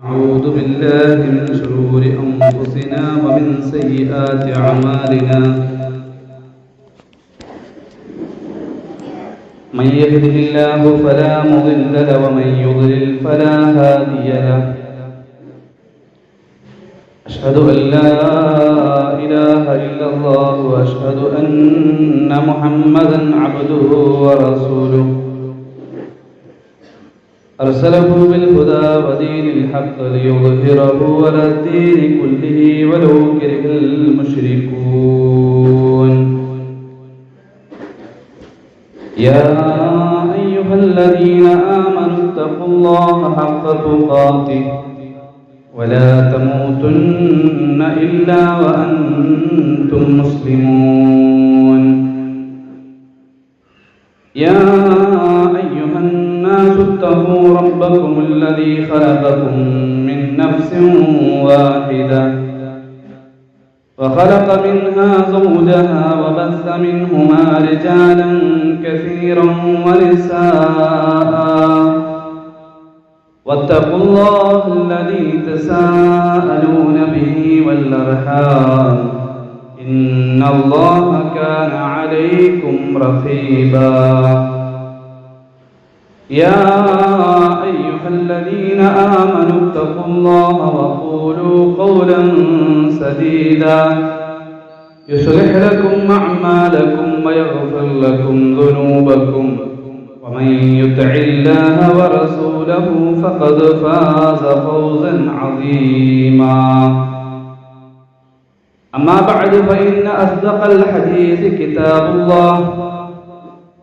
أعوذ بالله من شرور أنفسنا ومن سيئات أعمالنا من يهده الله فلا مضل له ومن يضلل فلا هادي له أشهد أن لا إله إلا الله وأشهد أن محمدا عبده ورسوله أرسله بالهدى ودين الحق ليظهره على الدين كله ولو كره المشركون يا أيها الذين آمنوا اتقوا الله حق تقاته ولا تموتن إلا وأنتم مسلمون يا أيها الناس اتقوا ربكم الذي خلقكم من نفس واحدة وخلق منها زوجها وبث منهما رجالا كثيرا ونساء واتقوا الله الذي تساءلون به والأرحام إن الله كان عليكم رقيبا يا أيها الذين آمنوا اتقوا الله وقولوا قولا سديدا يصلح لكم أعمالكم ويغفر لكم ذنوبكم ومن يطع الله ورسوله فقد فاز فوزا عظيما أما بعد فإن أصدق الحديث كتاب الله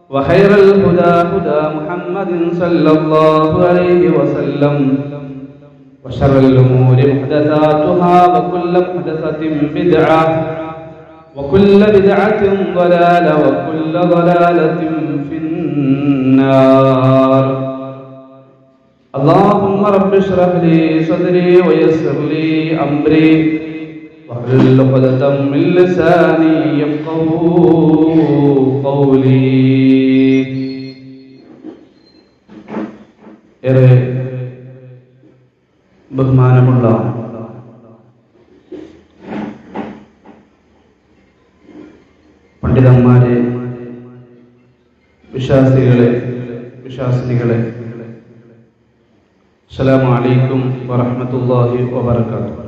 وخير الهدى هدى محمد صلى الله عليه وسلم وشر الأمور محدثاتها وكل محدثة بدعة وكل بدعة ضلالة وكل ضلالة في النار اللهم رب اشرح لي صدري ويسر لي أمري واحلل عقدة من لساني يفقهوا قولي. ഏറെ ബഹുമാനമുള്ള പണ്ഡിതന്മാരെ, വിശ്വാസികളെ, വിശ്വാസിനികളെ, അസ്സലാമു അലൈക്കും വറഹ്മത്തുള്ളാഹി വബറകാതുഹു.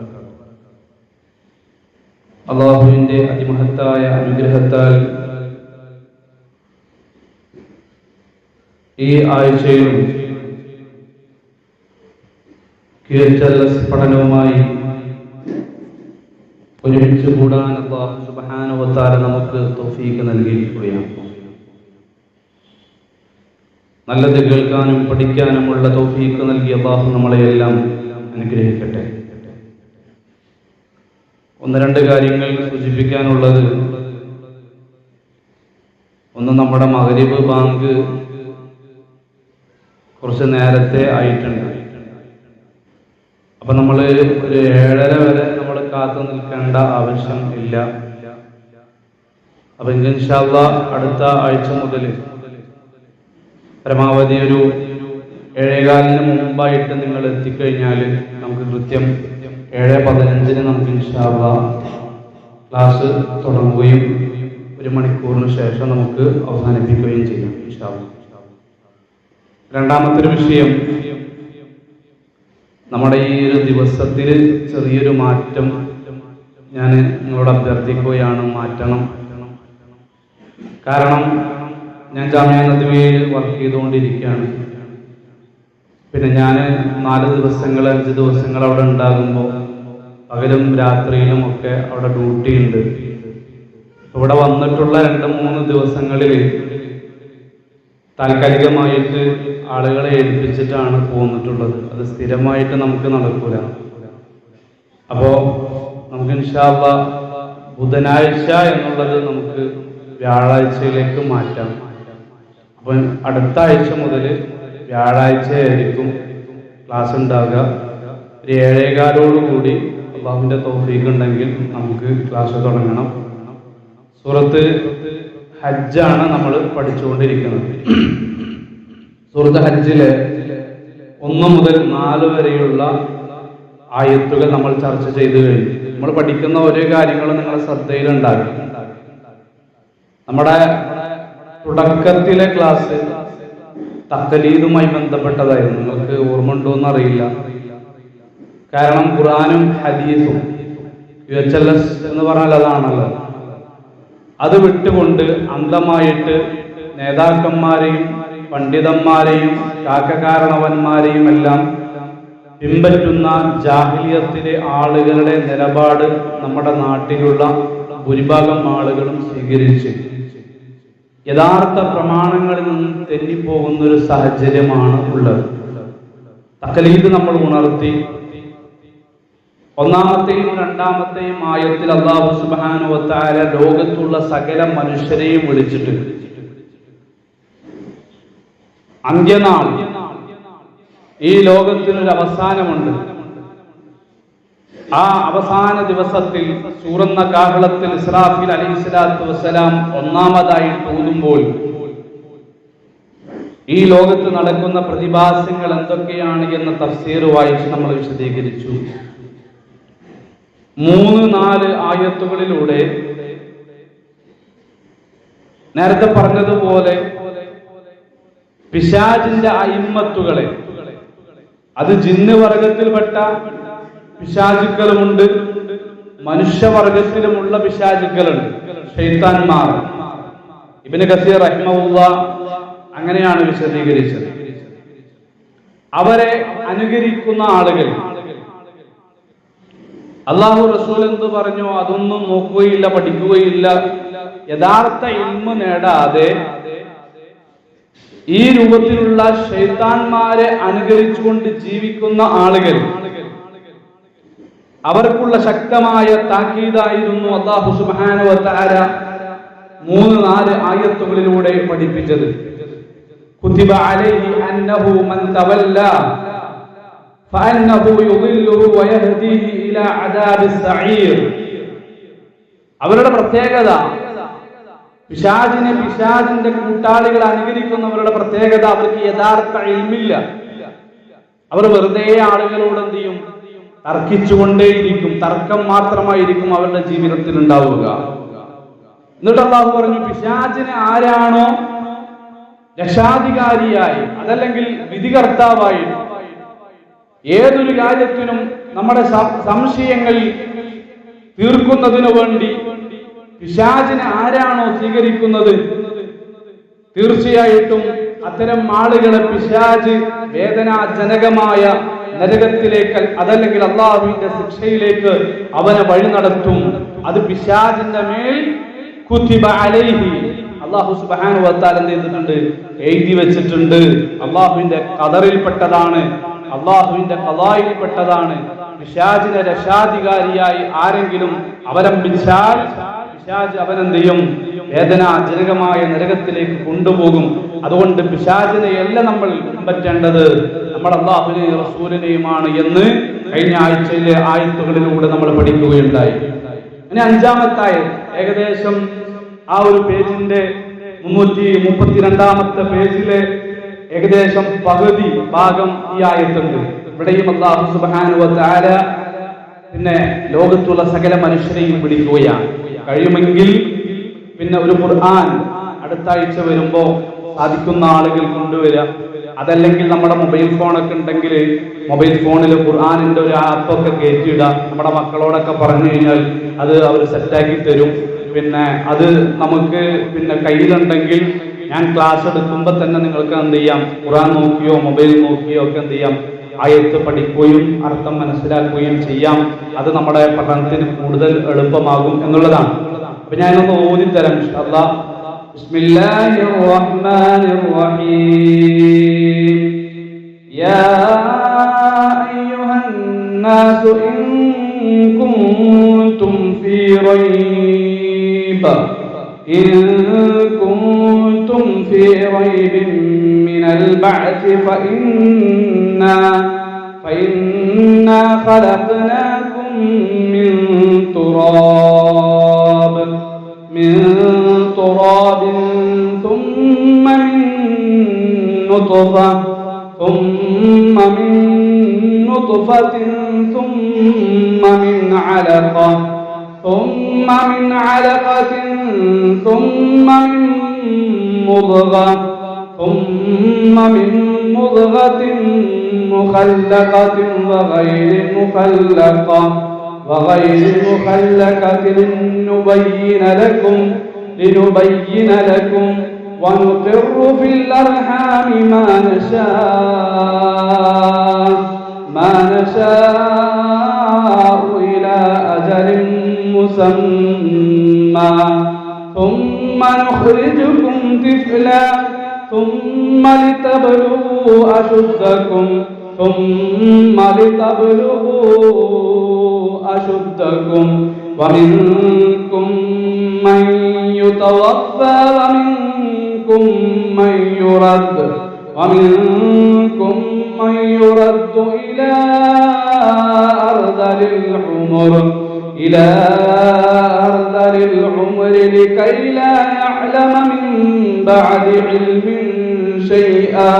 അല്ലാഹുവിന്റെ അതിമഹത്തായ അനുഗ്രഹത്താൽ ഈ ആഴ്ചയിലും പഠനവുമായി ഒരുമിച്ച് കൂടാൻ അല്ലാഹു സുബ്ഹാനഹു വ തആല നമുക്ക് തൗഫീഖ് നൽകിയിരിക്കുകയാണ്. നല്ലത് കേൾക്കാനും പഠിക്കാനുമുള്ള തൗഫീഖ് നൽകി അല്ലാഹു നമ്മളെയെല്ലാം അനുഗ്രഹിക്കട്ടെ. ഒന്ന് രണ്ട് കാര്യങ്ങൾ സൂചിപ്പിക്കാനുള്ളത്, ഒന്ന്, നമ്മുടെ മഗ്രിബ് ബാങ്ക് കുറച്ച് നേരത്തെ ആയിട്ടുണ്ട്. അപ്പൊ നമ്മൾ ഒരു 7:30 വരെ നമ്മൾ കാത്തു നിൽക്കേണ്ട ആവശ്യം ഇല്ല. അപ്പൊ ഇൻഷാ അല്ലാഹ് അടുത്ത ആഴ്ച മുതൽ പരമാവധി ഒരു 7:15 മുമ്പായിട്ട് നിങ്ങൾ എത്തിക്കഴിഞ്ഞാൽ നമുക്ക് കൃത്യം 7:15 നമുക്ക് ഇൻഷാ അല്ലാഹ് ക്ലാസ് തുടങ്ങുകയും 1 മണിക്കൂറിന് ശേഷം നമുക്ക് അവസാനിപ്പിക്കുകയും ചെയ്യും ഇൻഷാ അല്ലാഹ്. രണ്ടാമത്തെ ഒരു വിഷയം, നമ്മുടെ ഈ ഒരു ദിവസത്തിൽ ചെറിയൊരു മാറ്റം ഞാൻ നിങ്ങളോട് അഭ്യർത്ഥിക്കുകയാണ്. മാറ്റണം. കാരണം ഞാൻ ജാമിഅ നദ്വയിൽ വർക്ക് ചെയ്തുകൊണ്ടിരിക്കുകയാണ്. പിന്നെ ഞാൻ 4 ദിവസങ്ങൾ 5 ദിവസങ്ങൾ അവിടെ ഉണ്ടാകുമ്പോൾ പകലും രാത്രിയിലും ഒക്കെ അവിടെ ഡ്യൂട്ടി ഉണ്ട്. ഇവിടെ വന്നിട്ടുള്ള 2-3 ദിവസങ്ങളിൽ താൽക്കാലികമായിട്ട് ആളുകളെ ഏൽപ്പിച്ചിട്ടാണ് പോന്നിട്ടുള്ളത്. അത് സ്ഥിരമായിട്ട് നമുക്ക് നടക്കൂല. അപ്പോൾ നമുക്ക് ഇൻഷാ അല്ലാഹ് ബുധനാഴ്ച എന്നുള്ളത് നമുക്ക് വ്യാഴാഴ്ചയിലേക്ക് മാറ്റാം. അപ്പം അടുത്ത ആഴ്ച മുതൽ വ്യാഴാഴ്ചയായിരിക്കും ക്ലാസ് ഉണ്ടാവുക. ഒരു 7:15 അല്ലാഹുവിൻ്റെ തൗഫീഖ് ഉണ്ടെങ്കിൽ നമുക്ക് ക്ലാസ് തുടങ്ങണം. സൂറത്ത് ഹജ്ജാണ് നമ്മൾ പഠിച്ചുകൊണ്ടിരിക്കുന്നത്. സൂറത്ത് ഹജ്ജിലെ 1 മുതൽ 4 വരെയുള്ള ആയത്തുകൾ നമ്മൾ ചർച്ച ചെയ്തു കഴിഞ്ഞു. നമ്മൾ പഠിക്കുന്ന ഓരോ കാര്യങ്ങളും നിങ്ങളുടെ ശ്രദ്ധയിലുണ്ടാകും. നമ്മുടെ തുടക്കത്തിലെ ക്ലാസ് തഖ്ലീദുമായി ബന്ധപ്പെട്ടതായിരുന്നു. നിങ്ങൾക്ക് ഓർമ്മ ഉണ്ടോ എന്നറിയില്ല. കാരണം ഖുർആനും ഹദീസും UHLS എന്ന് പറഞ്ഞാൽ അതാണല്ലോ. അത് വിട്ടുകൊണ്ട് അന്ധമായിട്ട് നേതാക്കന്മാരെയും പണ്ഡിതന്മാരെയും കാരണവന്മാരെയും എല്ലാം പിൻപറ്റുന്ന ജാഹിലിയത്തിലെ ആളുകളുടെ നിലപാട് നമ്മുടെ നാട്ടിലുള്ള ഭൂരിഭാഗം ആളുകളും സ്വീകരിച്ച് യഥാർത്ഥ പ്രമാണങ്ങളിൽ നിന്ന് തെന്നിപ്പോകുന്ന ഒരു സാഹചര്യമാണ് ഉള്ളത്. തഖ്ലീദ് നമ്മൾ ഉണർത്തി. ഒന്നാമത്തെയും രണ്ടാമത്തെയും ആയത്തിൽ അല്ലാഹു സുബ്ഹാനഹു വ തആല ലോകത്തുള്ള സകല മനുഷ്യരെയും വിളിച്ചിട്ട് അന്ത്യനാൾ, ഈ ലോകത്തിനൊരു അവസാനമുണ്ട്. ആ അവസാന ദിവസത്തിൽ സൂറന്ന കാഹളത്തിൽ ഇസ്രാഫീൽ അലൈഹിസ്സലാത്തു വസ്സലാം ഒന്നാമതായി ഊതുമ്പോൾ ഈ ലോകത്ത് നടക്കുന്ന പ്രതിഭാസങ്ങൾ എന്തൊക്കെയാണ് എന്ന തഫ്സീർ വായിച്ച് നമ്മൾ വിശദീകരിച്ചു. 3-4 ആയത്തുകളിലൂടെ നേരത്തെ പറഞ്ഞതുപോലെ പിശാചിന്റെ അയിമ്മത്തുകളെ, അത് ജിന്ന് വർഗത്തിൽപ്പെട്ട പിശാചുക്കളുമുണ്ട്, മനുഷ്യവർഗത്തിലുമുള്ള പിശാചുക്കളുണ്ട്, ശൈത്താന്മാർ. ഇബ്നു കസീർ റഹിമഹുല്ലാഹ് അങ്ങനെയാണ് വിശദീകരിച്ചത്. അവരെ അനുകരിക്കുന്ന ആളുകൾ അല്ലാഹു റസൂൽ എന്ത് പറഞ്ഞു അതൊന്നും നോക്കുകയില്ല, പഠിക്കുകയില്ല. യഥാർത്ഥ ഇൽമ് നേടാതെ ഈ രൂപത്തിലുള്ള ശൈത്താന്മാരെ അനുകരിച്ചുകൊണ്ട് ജീവിക്കുന്ന ആളുകൾ, അവർക്കുള്ള ശക്തമായ താക്കീതായിരുന്നു അല്ലാഹു സുബ്ഹാനഹു വ തആല 3-4 ആയത്തുകളിലൂടെ പഠിപ്പിച്ചത്. കുതിബ അലൈഹി അന്നഹു മൻ തവല്ല ഫഅന്നഹു യുദില്ലുഹു വയഹ്ദീഹി ഇലാ അദാബിസ് സഈർ. അവരുടെ പ്രത്യേകത, പിശാചിന്റെ കൂട്ടാളികൾ അനുകരിക്കുന്നവരുടെ പ്രത്യേകത, അവർക്ക് യഥാർത്ഥ ഇൽമില്ല. അവർ വെറുതെ ആളുകളോട് എന്ത് ചെയ്യും? തർക്കിച്ചുകൊണ്ടേയിരിക്കും. തർക്കം മാത്രമായിരിക്കും അവരുടെ ജീവിതത്തിൽ ഉണ്ടാവുക. എന്നിട്ട് അല്ലാഹു പറഞ്ഞു, പിശാചിനെ ആരാണോ രക്ഷാധികാരിയായി അതല്ലെങ്കിൽ വിധികർത്താവായി ഏതൊരു കാര്യത്തിനും നമ്മുടെ സംശയങ്ങൾ തീർക്കുന്നതിനു വേണ്ടി പിശാചിനെ ആരാണോ സ്വീകരിക്കുന്നത്, തീർച്ചയായിട്ടും അത്തരം ആളുകളെ പിശാച് വേദനാജനകമായ നരകത്തിലേക്ക് അതല്ലെങ്കിൽ അല്ലാഹുവിന്റെ ശിക്ഷയിലേക്ക് അവനെ വഴി നടത്തും. അത് പിശാചിന്റെ മേൽ കുതിബ അലൈഹി, അല്ലാഹു സുബ്ഹാനഹു വ തആല എന്ത് ചെയ്തിട്ടുണ്ട്? എഴുതി വെച്ചിട്ടുണ്ട്. അല്ലാഹുവിന്റെ ഖദറിൽപ്പെട്ടതാണ്, അല്ലാഹുവിന്റെ ഖളായിൽപ്പെട്ടതാണ്. പിശാചിനെ രക്ഷാധികാരിയായി ആരെങ്കിലും അവലംബിച്ചാൽ പിശാച് അവനെന്ത് ചെയ്യും? വേദനാജനകമായ നരകത്തിലേക്ക് കൊണ്ടുപോകും. അതുകൊണ്ട് പിശാചിനെയല്ല നമ്മൾ പിൻപറ്റേണ്ടത്, നമ്മൾ അല്ലാഹുവിനെയും റസൂലിനെയുമാണ് എന്ന് കഴിഞ്ഞ ആഴ്ചയിലെ ആയത്തുകളിലൂടെ നമ്മൾ പഠിക്കുകയുണ്ടായി. ഇനി 5-ാമത്തെ ആയത്ത്, ഏകദേശം ആ ഒരു പേജിന്റെ 332-ാമത്തെ പേജിലെ ഏകദേശം പകുതി ഭാഗം ഈ ആയത്തുണ്ട്. ഇവിടെയും അല്ലാഹു സുബ്ഹാനഹു വ തആല പിന്നെ ലോകത്തുള്ള സകല മനുഷ്യരെയും വിളിക്കുകയാണ്. കഴിയുമെങ്കിൽ പിന്നെ ഒരു ഖുർആൻ അടുത്ത ആഴ്ച വരുമ്പോ സാധിക്കുന്ന ആളുകൾ കൊണ്ടുവരിക. അതല്ലെങ്കിൽ നമ്മുടെ മൊബൈൽ ഫോണൊക്കെ ഉണ്ടെങ്കിൽ മൊബൈൽ ഫോണിൽ ഖുർആനിന്റെ ഒരു ആപ്പൊക്കെ കയറ്റിയിടുക. നമ്മുടെ മക്കളോടൊക്കെ പറഞ്ഞു കഴിഞ്ഞാൽ അത് അവർ സെറ്റാക്കി തരും. പിന്നെ അത് നമുക്ക് പിന്നെ കയ്യിലുണ്ടെങ്കിൽ ഞാൻ ക്ലാസ് എടുക്കുമ്പോൾ തന്നെ നിങ്ങൾക്ക് എന്ത് ചെയ്യാം? ഖുർആൻ നോക്കിയോ മൊബൈൽ നോക്കിയോ ഒക്കെ എന്ത് ചെയ്യാം? ആയത്ത് പഠിക്കുകയും അർത്ഥം മനസ്സിലാക്കുകയും ചെയ്യാം. അത് നമ്മുടെ പഠനത്തിന് കൂടുതൽ എളുപ്പമാകും എന്നുള്ളതാണ്. അപ്പൊ ഞാനൊന്ന് ഓതിത്തരാം ഇൻഷാ അല്ലാഹ്. ബിസ്മില്ലാഹിർ റഹ്മാനിർ റഹീം. യാ അയ്യുഹൻ നാസു ഇൻ കുൻതും ഫീ റൈബ മിനൽ ബഅസ് فإنا خلقناكم من تراب ثم من نطفة نطفة ثم من علقة ثم من علقة ثم من مضغة ثم من مضغة مخلقة وغير مخلقة لنبين لكم ونقر في الأرحام ما نشاء إلى أجل مسمى ثم نخرجكم طفلا ثم لتبلغوا أشدكم ومنكم من يتوفى ومنكم من يرد إلى أرذل العمر لكي لا يعلم من بعد علم شيئا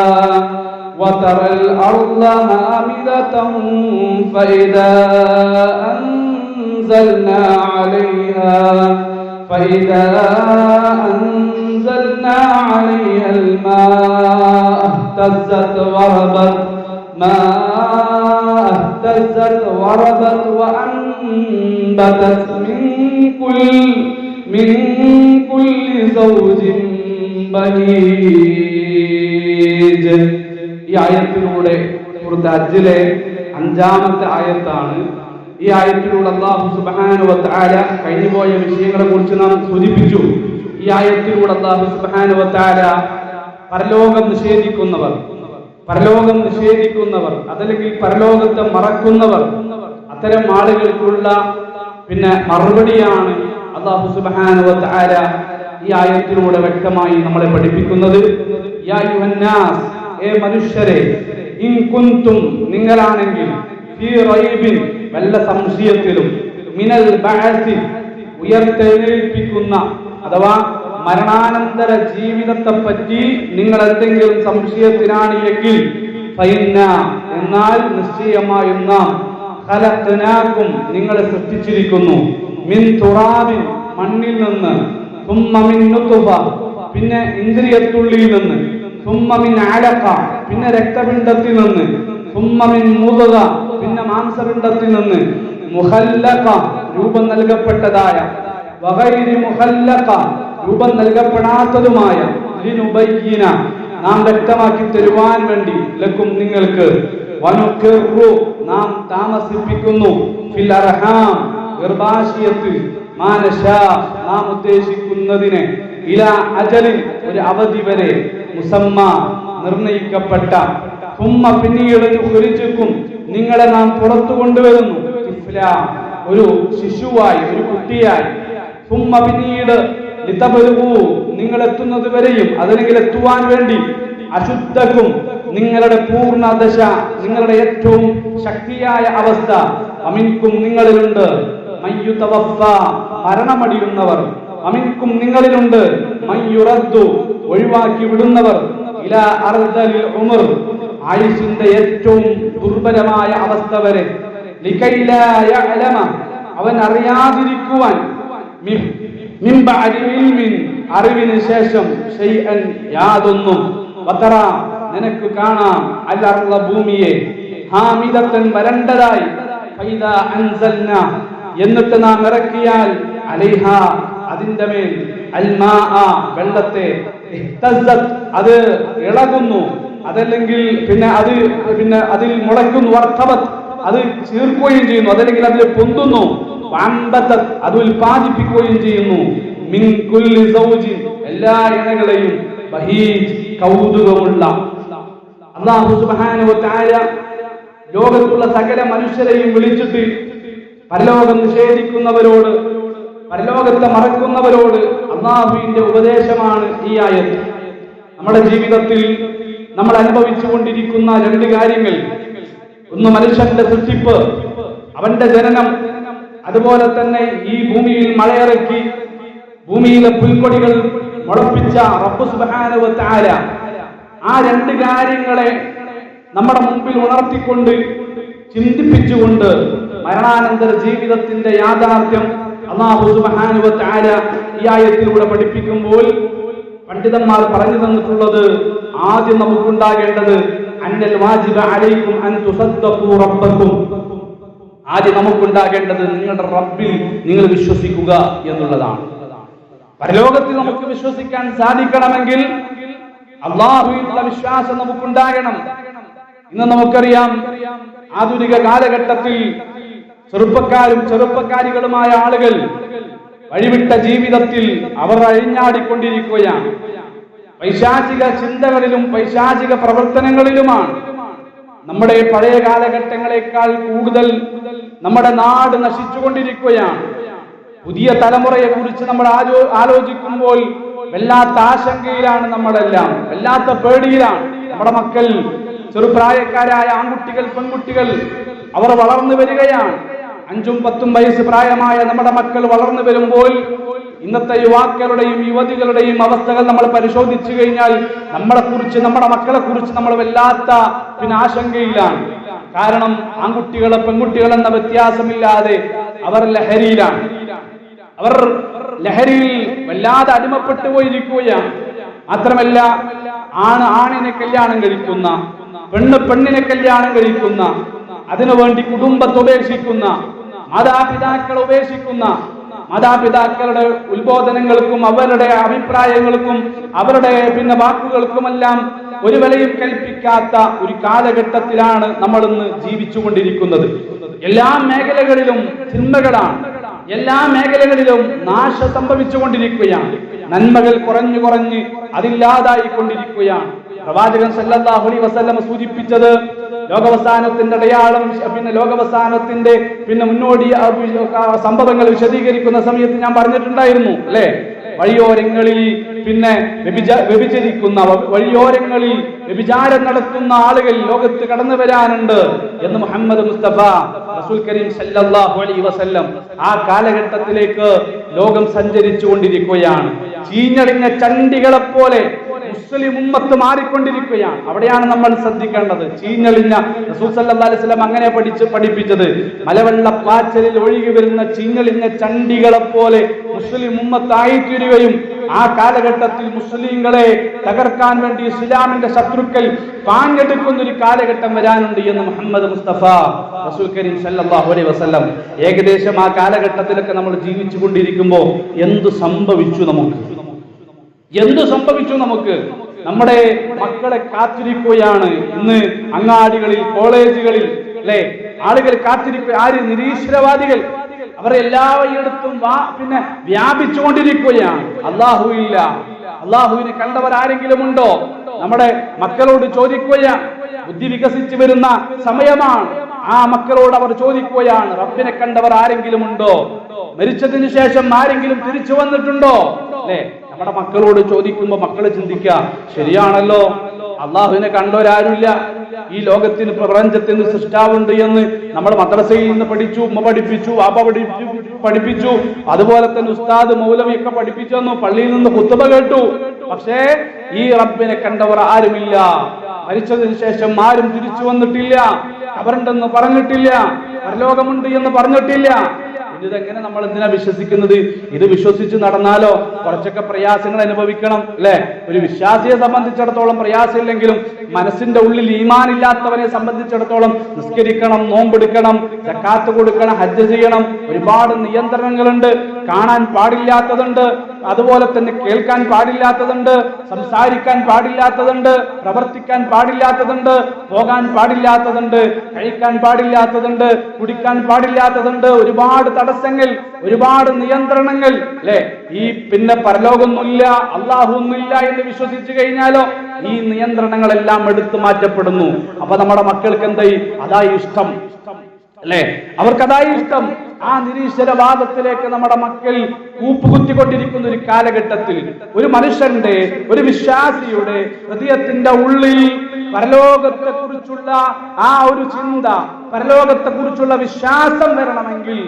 وترى الأرض هامدة فإذا أنزلنا عليها الماء اهتزت وربت وأنبتت من كل زوج ബഹീജ്. ഈ ആയത്തിലൂടെ സൂറത്ത് ഹജ്ജിലെ 5-ാമത്തെ ആയത്താണ്. ഈ ആയത്തിലൂടെ അല്ലാഹു സുബ്ഹാനഹു വ തആല കഴിഞ്ഞുപോയ വിഷയങ്ങളെ കുറിച്ച് നാം സൂചിപ്പിച്ചു. ഈ ആയത്തിലൂടെ അല്ലാഹു സുബ്ഹാനഹു വ തആല പരലോകം നിഷേധിക്കുന്നവർ അതല്ലെങ്കിൽ പരലോകത്തെ മറക്കുന്നവർ അത്തരം ആളുകൾക്കുള്ള മറുപടിയാണ് അല്ലാഹു സുബ്ഹാനഹു വ തആല ഈ ആയത്തിലൂടെ വ്യക്തമായി നമ്മളെ പഠിപ്പിക്കുന്നത്. യാ അയ്യുഹന്നാസ്, ഏ മനുഷ്യരെ, ഇൻ കുൻതും, നിങ്ങളാണെങ്കിൽ, ഫീ റൈബിൻ, വല്ല സംശയത്തിലും, മിനൽ ബഅസി, ഉയർത്തെഴുന്നേൽപ്പിക്കുന്ന അഥവാ മരണാനന്തര ജീവിതത്തെ പറ്റി നിങ്ങൾ എന്തെങ്കിലും സംശയത്തിനാണ് എങ്കിൽ, ഫഇന്ന, എന്നാൽ നിശ്ചയമായും നാം, ഖലഖനാകും, നിങ്ങളെ സൃഷ്ടിച്ചിരിക്കുന്നു, മിൻ തുറാബിൻ, മണ്ണിൽ നിന്ന്, സുമ്മ മിൻ നുത്ഫ, പിന്നെ ഇന്ദ്രിയത്തുള്ളിൽ നിന്ന്, സുമ്മ മിൻ അലഖ, പിന്നെ രക്തപിണ്ഡത്തിൽ നിന്ന്, സുമ്മ മിൻ മുദ്ഗ, പിന്നെ മാംസപിണ്ഡത്തിൽ നിന്ന്, മുഖല്ലഖ, രൂപം നൽകപ്പെട്ടതായ, വഗൈരി മുഖല്ലഖ, രൂപം നൽകപ്പെടാത്തതുമായ, ലിനുബയ്യിന, നാം വ്യക്തമാക്കി തരുവാൻ വേണ്ടി, ലക്കും, നിങ്ങൾക്ക്, വനുഖിറു, നാം താമസിപ്പിക്കുന്നു, ഫിൽ അർഹാം, ഗർഭാശയത്തിൽ, മാ നശാ, നാം ഉദ്ദേശിക്കുന്നതിനെ, ഇലാ അജലിൻ, ഒരു അവധി വരെ, മുസമ്മ, നിർണയിക്കപ്പെട്ട, സുമ്മ, പിന്നീട് നുഖ്രിജുക്കും, നിങ്ങളെ നാം പുറത്തു കൊണ്ടുവരുന്നു, തിഫ്ല, ഒരു ശിശുവായി, ഒരു കുട്ടിയായി, സുമ്മ, പിന്നീട്, ലിതബ്ലുഗു, നിങ്ങൾ എത്തുന്നത് വരെയും, അതല്ലെങ്കിൽ എത്തുവാൻ വേണ്ടി, അശുദ്ധക്കും, നിങ്ങളുടെ പൂർണ്ണദശ, നിങ്ങളുടെ ഏറ്റവും ശക്തിയായ അവസ്ഥ, അമിൻകും, നിങ്ങളിലുണ്ട്, മയ്യുതവഫ, മരണമടിയുന്നവർ, അമിൻകും, നിങ്ങളിലുണ്ട്, മയ്യുറദ്ദു, ഒഴിവാക്കി വിടുന്നവർ, ഇലാ അർദലിൽ ഉമർ, ആയുസ്സിന്റെ ഏറ്റവും ദുർബലമായ അവസ്ഥ വരെ, ലികൈ ലാ യഅലമ, അവൻ അറിയാതിരിക്കുവാൻ, മിൻ ബഅദി ഇൽമിൻ, അറിവിന് ശേഷം, ശൈഅൻ, യാതൊന്നും, വതറ, നിനക്ക് കാണാം, അൽ അർള, ഭൂമിയെ, ഹാമിദത്തൻ, വരണ്ടതായി, ഫൈദാ അൻസൽന, എന്നിട്ട് നാം ഇറക്കിയാൽ, അലൈഹ, അതിന്റെ മേൽ, അൽമാഅ, വെള്ളത്തെ, ഇഹ്തസത്, അത് ഇളകുന്നു, അതല്ലെങ്കിൽ അതിൽ മുളയ്ക്കുന്നു, വർത്തബത്, അത് ചീർക്കുകയും ചെയ്യുന്നു, അതല്ലെങ്കിൽ അതിൽ പൊന്തുന്നു, വഅൻബതത്, അത് ഉൽപാദിപ്പിക്കുകയും ചെയ്യുന്നു, മിൻ കുല്ലി സൗജിൻ, എല്ലാ ഇണകളെയും, ബഹീജ്, കൗതുകമുള്ള. അല്ലാഹു സുബ്ഹാനഹു വ തആല ലോകത്തുള്ള സകല മനുഷ്യരെയും വിളിച്ചിട്ട് പരലോകം നിഷേധിക്കുന്നവരോട്, പരലോകത്തെ മറക്കുന്നവരോട് അല്ലാഹുവിന്റെ ഉപദേശമാണ് ഈ ആയത്ത്. നമ്മുടെ ജീവിതത്തിൽ നമ്മൾ അനുഭവിച്ചുകൊണ്ടിരിക്കുന്ന 2 കാര്യങ്ങൾ, ഒന്ന് മനുഷ്യന്റെ സൃഷ്ടിപ്പ്, അവന്റെ ജനനം, അതുപോലെ തന്നെ ഈ ഭൂമിയിൽ മഴയിറക്കി ഭൂമിയിലെ പുൽക്കൊടികൾ മുളപ്പിച്ച റബ്ബ് സുബ്ഹാനഹു വ തആല, ആ 2 കാര്യങ്ങളെ നമ്മുടെ മുമ്പിൽ ഉണർത്തിക്കൊണ്ട് ചിന്തിപ്പിച്ചുകൊണ്ട് മരണാനന്തര ജീവിതത്തിന്റെ യാഥാർത്ഥ്യം അല്ലാഹു സുബ്ഹാനഹു വ തആല ഈ ആയത്തിലൂടെ പഠിപ്പിക്കുമ്പോൾ പണ്ഡിതന്മാർ പറഞ്ഞു തന്നിട്ടുള്ളത്, ആദ്യം നമുക്കുണ്ടാകേണ്ടത് അന്നൽ വാജിബ അലൈക്കും അൻ തുസദ്ദഖു റബ്ബക്കും. ആദ്യം നമുക്കുണ്ടാകേണ്ടത് നിങ്ങളുടെ റബ്ബിൽ നിങ്ങൾ വിശ്വസിക്കുക എന്നുള്ളതാണ്. പരലോകത്തിൽ നമുക്ക് വിശ്വസിക്കാൻ സാധിക്കണമെങ്കിൽ അല്ലാഹുവിലുള്ള വിശ്വാസം നമുക്കുണ്ടാകണം. ഇന്ന് നമുക്കറിയാം, ആധുനിക കാലഘട്ടത്തിൽ ചെറുപ്പക്കാരും ചെറുപ്പക്കാരികളുമായ ആളുകൾ വഴിവിട്ട ജീവിതത്തിൽ അവർ അഴിഞ്ഞാടിക്കൊണ്ടിരിക്കുകയാണ്. പൈശാചിക ചിന്തകളിലും പൈശാചിക പ്രവർത്തനങ്ങളിലുമാണ്. നമ്മുടെ പഴയ കാലഘട്ടങ്ങളെക്കാൾ കൂടുതൽ നമ്മുടെ നാട് നശിച്ചുകൊണ്ടിരിക്കുകയാണ്. പുതിയ തലമുറയെ കുറിച്ച് നമ്മൾ ആലോചിക്കുമ്പോൾ വല്ലാത്ത ആശങ്കയിലാണ് നമ്മളെല്ലാം, വല്ലാത്ത പേടിയിലാണ്. നമ്മുടെ മക്കൾ, ചെറുപ്രായക്കാരായ ആൺകുട്ടികൾ, പെൺകുട്ടികൾ അവർ വളർന്നു വരികയാണ്. 5ഉം 10ഉം വയസ്സ് പ്രായമായ നമ്മുടെ മക്കൾ വളർന്നു വരുമ്പോൾ ഇന്നത്തെ യുവാക്കളുടെയും യുവതികളുടെയും അവസ്ഥകൾ നമ്മൾ പരിശോധിച്ചു കഴിഞ്ഞാൽ നമ്മളെ കുറിച്ച്, നമ്മുടെ മക്കളെ കുറിച്ച് നമ്മൾ വല്ലാത്ത ആശങ്കയിലാണ്. കാരണം ആൺകുട്ടികളെ പെൺകുട്ടികൾ എന്ന വ്യത്യാസമില്ലാതെ അവർ ലഹരിയിലാണ്. അവർ ലഹരിയിൽ വല്ലാതെ അടിമപ്പെട്ടു പോയിരിക്കുകയാണ്. മാത്രമല്ല, ആണിനെ കല്യാണം കഴിക്കുന്ന, പെണ്ണിനെ കല്യാണം കഴിക്കുന്ന, അതിനുവേണ്ടി കുടുംബത്തെ ഉപേക്ഷിക്കുന്ന, മാതാപിതാക്കളെ ഉപേക്ഷിക്കുന്ന, മാതാപിതാക്കളുടെ ഉത്ബോധനങ്ങൾക്കും അവരുടെ അഭിപ്രായങ്ങൾക്കും അവരുടെ വാക്കുകൾക്കുമെല്ലാം ഒരു വിലയും കൽപ്പിക്കാത്ത ഒരു കാലഘട്ടത്തിലാണ് നമ്മൾ ഇന്ന് ജീവിച്ചുകൊണ്ടിരിക്കുന്നത്. എല്ലാ മേഖലകളിലും തിന്മകളാണ്, എല്ലാ മേഖലകളിലും നാശം സംഭവിച്ചുകൊണ്ടിരിക്കുകയാണ്. നന്മകൾ കുറഞ്ഞു കുറഞ്ഞ് അതില്ലാതായിക്കൊണ്ടിരിക്കുകയാണ്. പ്രവാചകൻ സല്ലല്ലാഹു അലൈഹി വസല്ലം സൂചിപ്പിച്ചത് ലോകാവസാനത്തിന്റെ അടയാളം, ലോകാവസാനത്തിന്റെ മുന്നോടി സംഭവങ്ങൾ വിശദീകരിക്കുന്ന സമയത്ത് ഞാൻ പറഞ്ഞിട്ടുണ്ടായിരുന്നു അല്ലെ, വഴിയോരങ്ങളിൽ വ്യഭിചരിക്കുന്ന, വഴിയോരങ്ങളിൽ വ്യഭിചാരം നടത്തുന്ന ആളുകൾ ലോകത്ത് കടന്നു വരാനുണ്ട് എന്ന് മുഹമ്മദ് മുസ്തഫ റസൂൽ കരീം സല്ലല്ലാഹു അലൈഹി വസല്ലം. ആ കാലഘട്ടത്തിലേക്ക് ലോകം സഞ്ചരിച്ചു കൊണ്ടിരിക്കുകയാണ്. ചീഞ്ഞടിഞ്ഞ ചണ്ടികളെ പോലെ മുസ്ലിം ഉമ്മത്ത് മാറിക്കൊണ്ടിരിക്കുകയാണ്. അവിടെയാണ് നമ്മൾ ശ്രദ്ധിക്കേണ്ടത്. ചീഞ്ഞളിഞ്ഞ റസൂൽ സല്ലല്ലാഹു അലൈഹി വസല്ലം അങ്ങനെ പഠിപ്പിച്ചത്, മലവെള്ളപ്പാച്ചലിൽ ഒഴുകി വരുന്ന ചീഞ്ഞളിഞ്ഞ ചണ്ടികളെ പോലെ മുസ്ലിം ഉമ്മത്തായിത്തീരുകയും ആ കാലഘട്ടത്തിൽ മുസ്ലിങ്ങളെ തകർക്കാൻ വേണ്ടി ഇസ്ലാമിന്റെ ശത്രുക്കൾ പാഞ്ഞെടുക്കുന്ന ഒരു കാലഘട്ടം വരാനുണ്ട് എന്ന് മുഹമ്മദ് മുസ്തഫ റസൂൽ കരീം സല്ലല്ലാഹു അലൈഹി വസല്ലം. ഏകദേശം ആ കാലഘട്ടത്തിലൊക്കെ നമ്മൾ ജീവിച്ചു കൊണ്ടിരിക്കുമ്പോൾ എന്തു സംഭവിച്ചു നമുക്ക്? നമ്മുടെ മക്കളെ കാത്തിരിക്കുകയാണ് ഇന്ന് അങ്ങാടികളിൽ, കോളേജുകളിൽ അല്ലെ, ആളുകൾ കാത്തിരിക്കുക. ആര്? നിരീശ്വരവാദികൾ. അവർ എല്ലായിടത്തും വ്യാപിച്ചുകൊണ്ടിരിക്കുകയാണ്. അല്ലാഹുവില്ല, അല്ലാഹുവിനെ കണ്ടവർ ആരെങ്കിലും ഉണ്ടോ? നമ്മുടെ മക്കളോട് ചോദിക്കുകയാണ്. ബുദ്ധി വികസിച്ചു വരുന്ന സമയമാണ്. ആ മക്കളോട് അവർ ചോദിക്കുകയാണ്, റബ്ബിനെ കണ്ടവർ ആരെങ്കിലും ഉണ്ടോ? മരിച്ചതിന് ശേഷം ആരെങ്കിലും തിരിച്ചു വന്നിട്ടുണ്ടോ? അല്ലെ, നമ്മുടെ മക്കളോട് ചോദിക്കുമ്പോ മക്കള് ചിന്തിക്കുക, ശരിയാണല്ലോ, അള്ളാഹുവിനെ കണ്ടവരാരുമില്ല, ഈ ലോകത്തിന് പ്രപഞ്ചത്തിന് സൃഷ്ടാവുണ്ട് എന്ന് നമ്മൾ മദ്രസയിൽ നിന്ന് പഠിച്ചു, ഉമ്മ പഠിപ്പിച്ചു, വാപ്പ പഠിപ്പിച്ചു, അതുപോലെ തന്നെ ഉസ്താദ് മൗലവിയൊക്കെ പഠിപ്പിച്ചു തന്നു, പള്ളിയിൽ നിന്ന് ഖുത്ബ കേട്ടു. പക്ഷേ ഈ റബ്ബിനെ കണ്ടവർ ആരുമില്ല, മരിച്ചതിന് ശേഷം ആരും തിരിച്ചു വന്നിട്ടില്ല, ഖബറുണ്ടെന്ന് പറഞ്ഞിട്ടില്ല, പരലോകമുണ്ട് എന്ന് പറഞ്ഞിട്ടില്ല. ഇതെങ്ങനെ നമ്മൾ എന്തിനാ വിശ്വസിക്കുന്നത്? ഇത് വിശ്വസിച്ച് നടന്നാലോ കുറച്ചൊക്കെ പ്രയാസങ്ങൾ അനുഭവിക്കണം അല്ലെ. ഒരു വിശ്വാസിയെ സംബന്ധിച്ചിടത്തോളം പ്രയാസമില്ലെങ്കിലും മനസ്സിന്റെ ഉള്ളിൽ ഈമാൻ ഇല്ലാത്തവനെ സംബന്ധിച്ചിടത്തോളം നിസ്കരിക്കണം, നോമ്പെടുക്കണം, സക്കാത്ത് കൊടുക്കണം, ഹജ്ജ് ചെയ്യണം. ഒരുപാട് നിയന്ത്രണങ്ങളുണ്ട്. കാണാൻ പാടില്ലാത്തതുണ്ട്, അതുപോലെ തന്നെ കേൾക്കാൻ പാടില്ലാത്തതുണ്ട്, സംസാരിക്കാൻ പാടില്ലാത്തതുണ്ട്, പ്രവർത്തിക്കാൻ പാടില്ലാത്തതുണ്ട്, പോകാൻ പാടില്ലാത്തതുണ്ട്, കഴിക്കാൻ പാടില്ലാത്തതുണ്ട്, കുടിക്കാൻ പാടില്ലാത്തതുണ്ട്. ഒരുപാട് തടസ്സങ്ങൾ, ഒരുപാട് നിയന്ത്രണങ്ങൾ അല്ലെ. ഈ പരലോകമൊന്നുമില്ല, അള്ളാഹു ഒന്നുമില്ല എന്ന് വിശ്വസിച്ചു കഴിഞ്ഞാലോ ഈ നിയന്ത്രണങ്ങളെല്ലാം എടുത്തു മാറ്റപ്പെടുന്നു. അപ്പൊ നമ്മുടെ മക്കൾക്ക് എന്തായി? അതായി ഇഷ്ടം അല്ലെ, അവർക്കതായി ഇഷ്ടം. ആ നിരീശ്വരവാദത്തിലേക്ക് നമ്മുടെ മക്കൾ കൂപ്പുകുത്തിക്കൊണ്ടിരിക്കുന്ന ഒരു കാലഘട്ടത്തിൽ ഒരു മനുഷ്യന്റെ, ഒരു വിശ്വാസിയുടെ ഹൃദയത്തിന്റെ ഉള്ളിൽ പരലോകത്തെ കുറിച്ചുള്ള ആ ഒരു ചിന്ത, പരലോകത്തെ കുറിച്ചുള്ള വിശ്വാസം വരണമെങ്കിൽ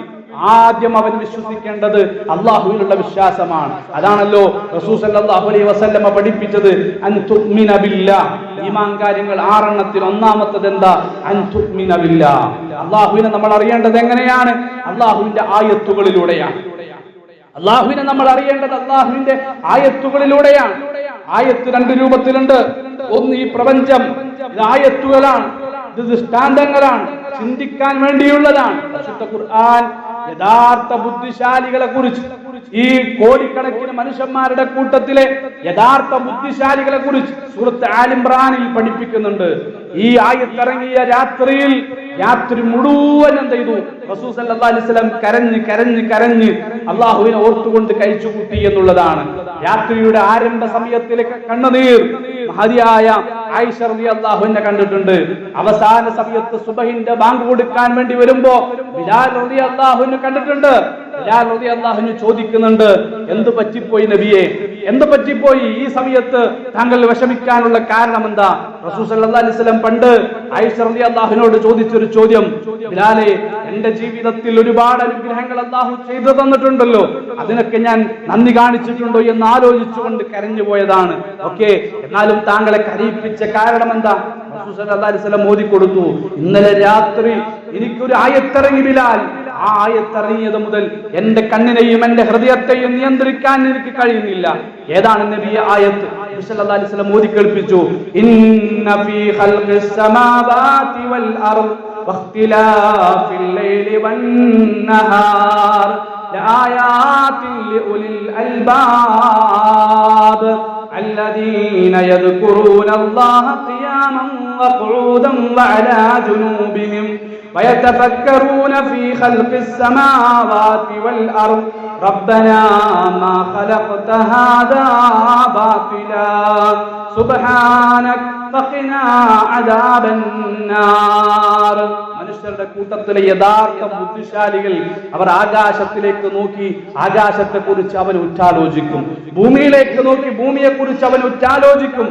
ആദ്യം അവൻ വിശ്വസിക്കേണ്ടത് അല്ലാഹുവിലുള്ള വിശ്വാസമാണ്. അതാണല്ലോ റസൂൽ സല്ലല്ലാഹു അലൈഹി വസല്ലമ പഠിപ്പിച്ചത്, അൻ തുഅ്മിന ബില്ലാഹ്. ഈമാൻ കാര്യങ്ങൾ 6 ഒന്നാമത്തത് എന്താ? അൻ തുഅ്മിന ബില്ലാഹ്. അള്ളാഹുവിനെ നമ്മൾ അറിയേണ്ടത് എങ്ങനെയാണ്? അള്ളാഹുവിന്റെ ആയത്തുകളിലൂടെയാണ്. അള്ളാഹുവിനെ നമ്മൾ അറിയേണ്ടത് അള്ളാഹുവിന്റെ ആയത്തുകളിലൂടെയാണ്. ആയത്ത് രണ്ട് രൂപത്തിലുണ്ട്. ഒന്ന് ഈ പ്രപഞ്ചം, ഇത് ആയത്തുകളാണ്, ഇത് ദൃഷ്ടാന്തങ്ങളാണ്, ചിന്തിക്കാൻ വേണ്ടിയുള്ളതാണ്. പരിശുദ്ധ ഖുർആൻ യഥാർത്ഥ ബുദ്ധിശാലികളെ കുറിച്ച്, ഈ കോടിക്കണക്കിന് മനുഷ്യന്മാരുടെ കൂട്ടത്തിലെ യഥാർത്ഥ ബുദ്ധിശാലികളെ കുറിച്ച് സൂറത്ത് ആൽ ഇംറാനിൽ പഠിപ്പിക്കുന്നുണ്ട്. ഈ ആയത്തിറങ്ങിയ രാത്രി മുഴുവൻ എന്ത് ചെയ്തു? റസൂൽ സല്ലല്ലാഹു അലൈഹി വസല്ലം കരഞ്ഞ് അള്ളാഹുവിനെ ഓർത്തുകൊണ്ട് കഴിച്ചുകൂട്ടി എന്നുള്ളതാണ്. രാത്രിയുടെ ആരംഭ സമയത്തിലെ കണ്ണുനീർ മഹതിയായ ആയിഷ റളിയല്ലാഹു അൻഹ കണ്ടിട്ടുണ്ട്. അവസാന സമയത്ത് സുബഹിന്റെ ബാങ്ക് കൊടുക്കാൻ വേണ്ടി വരുമ്പോ ബിലാൽ റളിയല്ലാഹു അൻഹു കണ്ടിട്ടുണ്ട്. ബിലാൽ റളിയല്ലാഹു അൻഹു ചോദിക്കുന്നുണ്ട്, എന്ത് പറ്റിപ്പോയി നബിയെ, എന്ത് പറ്റിപ്പോയി? ഈ സമയത്ത് താങ്കൾ വിഷമിക്കാനുള്ള കാരണം എന്താ? റസൂൽ സല്ലല്ലാഹു അലൈഹി വസല്ലം പണ്ട് ആയിഷ റളിയല്ലാഹു അൻഹയോട് ചോദിച്ചൊരു ചോദ്യം, ബിലാലെ, എന്റെ ജീവിതത്തിൽ ഒരുപാട് അനുഗ്രഹങ്ങൾ അല്ലാഹു ചെയ്തു തന്നിട്ടുണ്ടല്ലോ, അതിനൊക്കെ ഞാൻ നന്ദി കാണിച്ചിട്ടുണ്ടോ എന്ന് ആലോചിച്ചുകൊണ്ട് കരഞ്ഞു പോയതാണ്. ഓക്കെ, എന്നാലും താങ്കളെ കരയിപ്പിച്ച കാരണം എന്താ? റസൂൽ സല്ലല്ലാഹു അലൈഹി വസല്ലം ഓതി കൊടുത്തു, ഇന്നലെ രാത്രി എനിക്കൊരു ആയത്തിറങ്ങി ബിലാൽ, ആ ആയത്തിറങ്ങിയത് മുതൽ എന്റെ കണ്ണിനെയും എന്റെ ഹൃദയത്തെയും നിയന്ത്രിക്കാൻ എനിക്ക് കഴിയുന്നില്ല. ഏതാണ് നബിയെ ആയത്ത്? റസൂൽ സല്ലല്ലാഹു അലൈഹി വസല്ലം ഓതി കേൾപ്പിച്ചു, ഇന്ന ഫീ ഖൽഖിസ് സമാവാതി വൽ അർദ് വഖ്തിലാഫിൽ ലൈലി വന്നഹാർ ലആയാതിൻ ലിഉലിൽ അൽബാബ് الذين يذكرون الله قياما وقعودا وعلى جنوبهم ويتفكرون في خلق السماوات والأرض ربنا ما خلقت هذا باطلا سبحانك فقنا عذاب النار. മനുഷ്യരുടെ കൂട്ടത്തിലെ യഥാർത്ഥ ബുദ്ധിശാലികൾ അവർ ആകാശത്തിലേക്ക് നോക്കി ആകാശത്തെക്കുറിച്ച് അവൻ ഉറ്റാലോചിക്കും, ഭൂമിയിലേക്ക് നോക്കി ഭൂമിയെക്കുറിച്ച് അവൻ ഉറ്റാലോചിക്കും.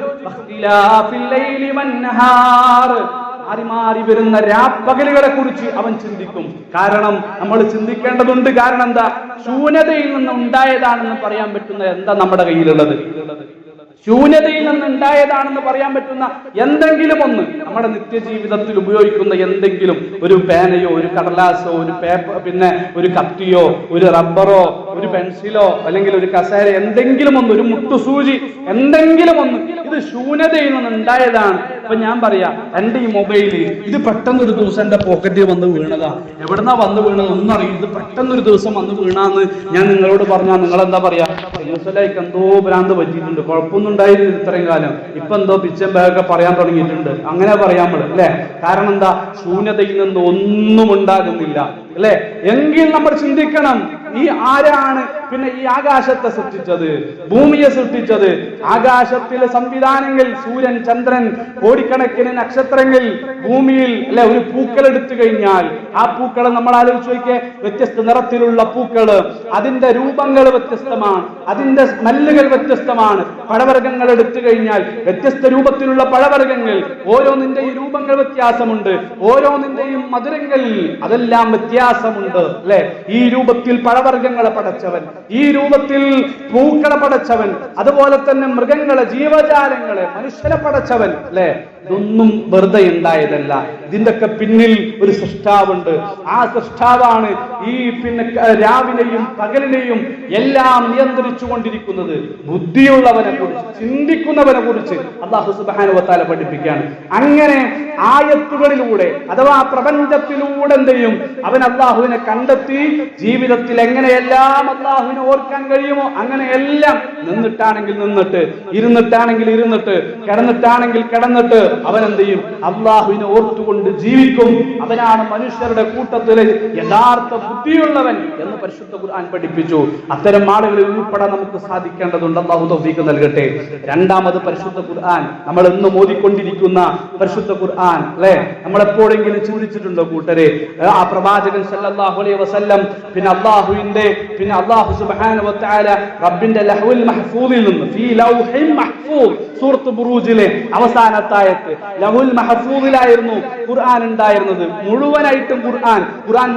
മാറി മാറി വരുന്ന രാപ്പകലുകളെ കുറിച്ച് അവൻ ചിന്തിക്കും. കാരണം നമ്മൾ ചിന്തിക്കേണ്ടതുണ്ട്. കാരണം എന്താ? ശൂന്യതയിൽ നിന്ന് ഉണ്ടായതാണെന്ന് പറയാൻ പറ്റുന്ന എന്താ നമ്മുടെ കയ്യിലുള്ളത്? ശൂന്യതയിൽ നിന്നുണ്ടായതാണെന്ന് പറയാൻ പറ്റുന്ന എന്തെങ്കിലും ഒന്ന്, നമ്മുടെ നിത്യജീവിതത്തിൽ ഉപയോഗിക്കുന്ന എന്തെങ്കിലും, ഒരു പേനയോ ഒരു കടലാസോ ഒരു പേപ്പർ, പിന്നെ ഒരു കത്തിയോ ഒരു റബ്ബറോ ഒരു പെൻസിലോ അല്ലെങ്കിൽ ഒരു കസേര, എന്തെങ്കിലും ഒന്ന്, ഒരു മുട്ടുസൂചി, എന്തെങ്കിലും ഒന്ന്, ഇത് ശൂന്യതയിൽ നിന്നുണ്ടായതാണ്. അപ്പൊ ഞാൻ പറയാം, എന്റെ ഈ മൊബൈല് ഇത് പെട്ടെന്നൊരു ദിവസം എന്റെ പോക്കറ്റിൽ വന്ന് വീണതാ. എവിടുന്നാ വന്ന് വീണത് ഒന്നും അറിയില്ല. ഇത് പെട്ടെന്നൊരു ദിവസം വന്ന് വീണാന്ന് ഞാൻ നിങ്ങളോട് പറഞ്ഞാൽ നിങ്ങൾ എന്താ പറയാ? എന്തോ ഭ്രാന്ത് പറ്റിയിട്ടുണ്ട്, കുഴപ്പമൊന്നും ഉണ്ടായിരുന്നു ഇത്രയും കാലം, ഇപ്പൊ എന്തോ പിച്ചൻ ബാഗൊക്കെ പറയാൻ തുടങ്ങിയിട്ടുണ്ട്, അങ്ങനെ പറയാൻ നമ്മൾ അല്ലെ? കാരണം എന്താ? ശൂന്യതയിൽ നിന്ന് ഒന്നും ഉണ്ടാകുന്നില്ല അല്ലെ? എങ്കിൽ നമ്മൾ ചിന്തിക്കണം, ഈ ആരാണ് പിന്നെ ഈ ആകാശത്തെ സൃഷ്ടിച്ചത്, ഭൂമിയെ സൃഷ്ടിച്ചത്? ആകാശത്തിലെ സംവിധാനങ്ങൾ, സൂര്യൻ, ചന്ദ്രൻ, കോടിക്കണക്കിന് നക്ഷത്രങ്ങൾ, ഭൂമിയിൽ അല്ലെ ഒരു പൂക്കൾ എടുത്തു കഴിഞ്ഞാൽ ആ പൂക്കൾ നമ്മൾ ആലോചിച്ച് നോക്കിയേ, വ്യത്യസ്ത നിറത്തിലുള്ള പൂക്കള്, അതിന്റെ രൂപങ്ങൾ വ്യത്യസ്തമാണ്, അതിന്റെ സ്മെല്ലുകൾ വ്യത്യസ്തമാണ്. പഴവർഗ്ഗങ്ങൾ എടുത്തു കഴിഞ്ഞാൽ വ്യത്യസ്ത രൂപത്തിലുള്ള പഴവർഗ്ഗങ്ങൾ, ഓരോന്നിന്റെയും രൂപങ്ങൾ വ്യത്യാസമുണ്ട്, ഓരോന്നിന്റെയും മധുരങ്ങൾ അതെല്ലാം വ്യത്യാസമുണ്ട് അല്ലെ? ഈ രൂപത്തിൽ പഴവർഗ്ഗങ്ങളെ പടച്ചവൻ, ഈ രൂപത്തിൽ പൂക്കളെ പടച്ചവൻ, അതുപോലെ തന്നെ മൃഗങ്ങളെ, ജീവജാലങ്ങളെ, മനുഷ്യരെ പടച്ചവൻ അല്ലെ? ഇതൊന്നും വെറുതെ ഉണ്ടായതല്ല. ഇതിന്റെയൊക്കെ പിന്നിൽ ഒരു സൃഷ്ടാവുണ്ട്. ആ സൃഷ്ടാവാണ് ഈ പിന്നെ രാവിലെയും പകലിനെയും എല്ലാം നിയന്ത്രിച്ചു കൊണ്ടിരിക്കുന്നത്. ബുദ്ധിയുള്ളവനെ കുറിച്ച്, ചിന്തിക്കുന്നവനെ കുറിച്ച് അല്ലാഹു സുബ്ഹാനഹു വ തആല പഠിപ്പിക്കുകയാണ്. അങ്ങനെ ആയത്തുകളിലൂടെ അഥവാ പ്രപഞ്ചത്തിലൂടെ എന്ത് ചെയ്യും? അവൻ അല്ലാഹുവിനെ കണ്ടെത്തി ജീവിതത്തിൽ എങ്ങനെയെല്ലാം അല്ലാഹുവിനെ ഓർക്കാൻ കഴിയുമോ അങ്ങനെയെല്ലാം, നിന്നിട്ടാണെങ്കിൽ നിന്നിട്ട്, ഇരുന്നിട്ടാണെങ്കിൽ ഇരുന്നിട്ട്, കിടന്നിട്ടാണെങ്കിൽ കിടന്നിട്ട് അവൻ എന്ത് ചെയ്യും? അല്ലാഹുവിനെ ഓർത്തുകൊണ്ട് ജീവിക്കും. അവനാണ് മനുഷ്യരുടെ കൂട്ടത്തിലെ യഥാർത്ഥ ബുദ്ധിയുള്ളവൻ എന്ന് പരിശുദ്ധ ഖുർആൻ പഠിപ്പിച്ചു. അത്തരം ആളുകളിൽ ഉൾപ്പെടാൻ നമുക്ക് സാധിക്കേണ്ടതുണ്ട്. അല്ലാഹു തൗഫീഖ് നൽകട്ടെ. രണ്ടാമത് പരിശുദ്ധ ഖുർആൻ, നമ്മൾ എന്നും ഓതിക്കൊണ്ടിരിക്കുന്ന പരിശുദ്ധ ഖുർആൻ അല്ലെ? നമ്മൾ എപ്പോഴെങ്കിലും ചിന്തിച്ചിട്ടുണ്ടോ കൂട്ടരെ? ആ പ്രവാചകൻ സല്ലല്ലാഹു അലൈഹി വസല്ലം പിന്നെ അല്ലാഹു സുബ്ഹാനഹു വ തആല റബ്ബിന്റെ ലഹ്വുൽ മഹ്ഫൂദിൽ നിന്ന്, ഫീ ലൗഹിൻ മഹ്ഫൂദ്, സൂറത്ത് ബുറൂജിലെ അവസാനത്തായത്ത്, ലഹുൽ മഹ്ഫൂദിലായിരുന്നു ഖുർആൻ ഉണ്ടായിരുന്നത്. മുഴുവനായിട്ടും ഖുർആൻ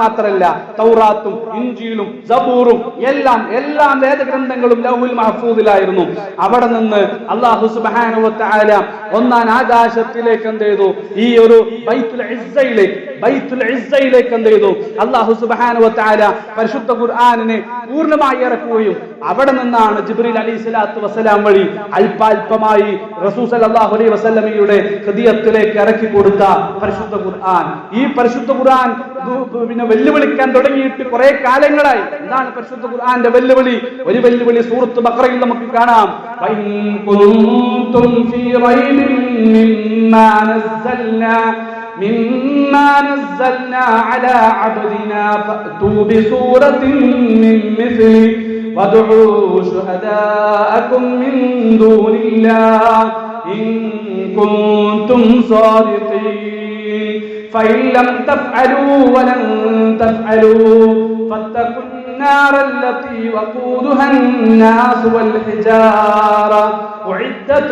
മാത്രമല്ല, തൗറാത്തും ഇൻജീലും സബൂറും എല്ലാം വേദഗ്രന്ഥങ്ങളും ലഹുൽ മഹ്ഫൂദിലായിരുന്നു. അവിടെ നിന്ന് അല്ലാഹു സുബ്ഹാനഹു വ തആല ഒന്നാം ആകാശത്തിലേക്ക് എന്ത് ചെയ്തു? ഈ ഒരു ബൈത്തുൽ ഇസ്സയിലേക്ക്, ബൈത്തുൽ ഇസ്സയിലേക്ക് എന്ത് ചെയ്തു? അല്ലാഹു സുബ്ഹാനഹു വ തആല പരിശുദ്ധ ഖുർആനിനെ പൂർണ്ണമായി ഇറക്കുകയും അവിടെ നിന്നാണ് ജിബ്രീൽ അലൈഹിസ്സലാത്തു വസ്സലാം വഴി അല്പാൽപമായി റസൂൽ സല്ലല്ലാഹു അലൈഹി വസല്ലമയുടെ ഹൃദയത്തിലേക്ക് ഇറക്കി കൊടുത്ത പരിശുദ്ധ ഖുർആൻ. ഈ പരിശുദ്ധ ഖുർആൻ പിന്നെ വെല്ലുവിളിക്കാൻ തുടങ്ങിയിട്ട് കുറെ കാലങ്ങളായി. എന്താണ് പരിശുദ്ധ ഖുർആന്റെ വെല്ലുവിളി? ഒരു വെല്ലുവിളി സൂറത്ത് ബഖറയിൽ നമുക്ക് കാണാം. مما نزلنا على عبدنا فأتوا بسورة من مثله وادعوا شهداءكم من دون الله إن كنتم صادقين فإن لم تفعلوا ولن تفعلوا فاتقوا النار التي وقودها الناس والحجارة أعدت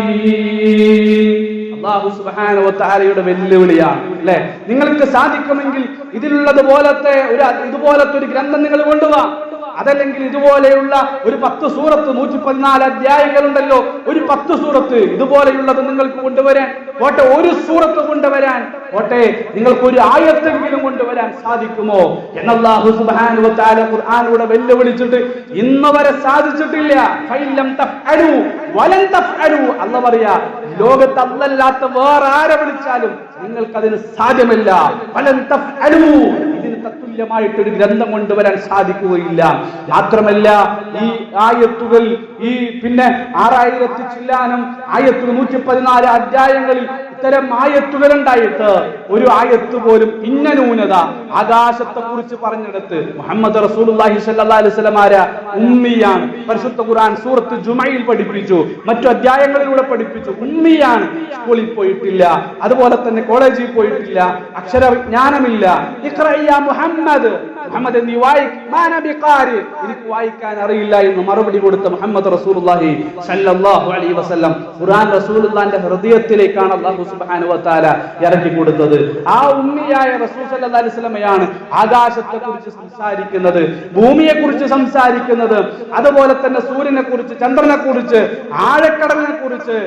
للكافرين. അല്ലാഹു സുബ്ഹാനഹു വ തആലയുടെ വെല്ലുവിളിയാണ് അല്ലേ? നിങ്ങൾക്ക് സാധിക്കുമെങ്കിൽ ഇതുപോലത്തെ ഒരു ഗ്രന്ഥം നിങ്ങൾ കൊണ്ടുവാ. അതല്ലെങ്കിൽ ഇതുപോലെയുള്ള ഒരു 10 സൂറത്ത് 114 അധ്യായങ്ങളുണ്ടല്ലോ, ഒരു 10 സൂറത്ത് ഇതുപോലെയുള്ളത് നിങ്ങൾക്ക് കൊണ്ടുവരാൻ പോട്ടെ, ഒരു സൂറത്ത് കൊണ്ടുവരാൻ പോട്ടെ, നിങ്ങൾക്ക് ഒരു ആയത്തെങ്കിലും കൊണ്ടുവരാൻ സാധിക്കുമോ എന്ന് അല്ലാഹു സുബ്ഹാനഹു വ തആല ഖുർആനിലൂടെ വെല്ലുവിളിച്ചിട്ട് ഇന്ന് വരെ സാധിച്ചിട്ടില്ല. ഫൈലം തഫ്അലു വലൻ തഫ്അലു. അല്ലാഹു പറയാ, ലോകത്ത് അല്ലാത്ത വേറെ ആരെ വിളിച്ചാലും നിങ്ങൾക്കതിന് സാധ്യമല്ല. വലൻ തഫ്അലു, ഇതിന് തത്തുല്യമായിട്ടൊരു ഗ്രന്ഥം കൊണ്ടുവരാൻ സാധിക്കുകയില്ല. മാത്രമല്ല ഈ ആയത്തുകൾ ഈ പിന്നെ 6000 ചില്ലാനം ആയത്തുകൾ 114 അധ്യായങ്ങളിൽ ഇത്തരം ആയത്തുകൾ ഉണ്ടായിട്ട് ഒരു ആയത്ത് പോലും ഇന്ന ന്യൂനത ആകാശത്തെ കുറിച്ച് പറഞ്ഞെടുത്ത് മുഹമ്മദ് റസൂലുള്ളാഹി സ്വല്ലല്ലാഹു അലൈഹി വസല്ലം ഉമ്മിയാണ്. പരിശുദ്ധ ഖുർആൻ സൂറത്ത് ജുമയിൽ പഠിപ്പിച്ചു, മറ്റു അധ്യായങ്ങളിലൂടെ പഠിപ്പിച്ചു. ഉമ്മിയാണ്, സ്കൂളിൽ പോയിട്ടില്ല, അതുപോലെ തന്നെ കോളേജിൽ പോയിട്ടില്ല, അക്ഷരവിജ്ഞാനമില്ല. മുഹമ്മദ് മുഹമ്മദ് നീ എനിക്ക് വായിക്കാൻ അറിയില്ല എന്ന് മറുപടി കൊടുത്ത മുഹമ്മദ് റസൂലുള്ളാഹി സ്വല്ലല്ലാഹു അലൈഹി വസല്ലം ഖുർആൻ റസൂലുള്ളാഹിന്റെ ഹൃദയത്തിലേക്കാണ് അല്ലാഹു സുബ്ഹാനഹു വ തആല ഇറക്കി കൊടുത്തത്. ആ ഉമ്മിയായ റസൂൽ സല്ലല്ലാഹു അലൈഹി വസല്ലമയാണ് ആകാശത്തെ കുറിച്ച് സംസാരിക്കുന്നത്, ഭൂമിയെ കുറിച്ച് സംസാരിക്കുന്നത്, അതുപോലെ തന്നെ സൂര്യനെ കുറിച്ച്, ചന്ദ്രനെ കുറിച്ച്, ആഴക്കടലിനെ കുറിച്ച്.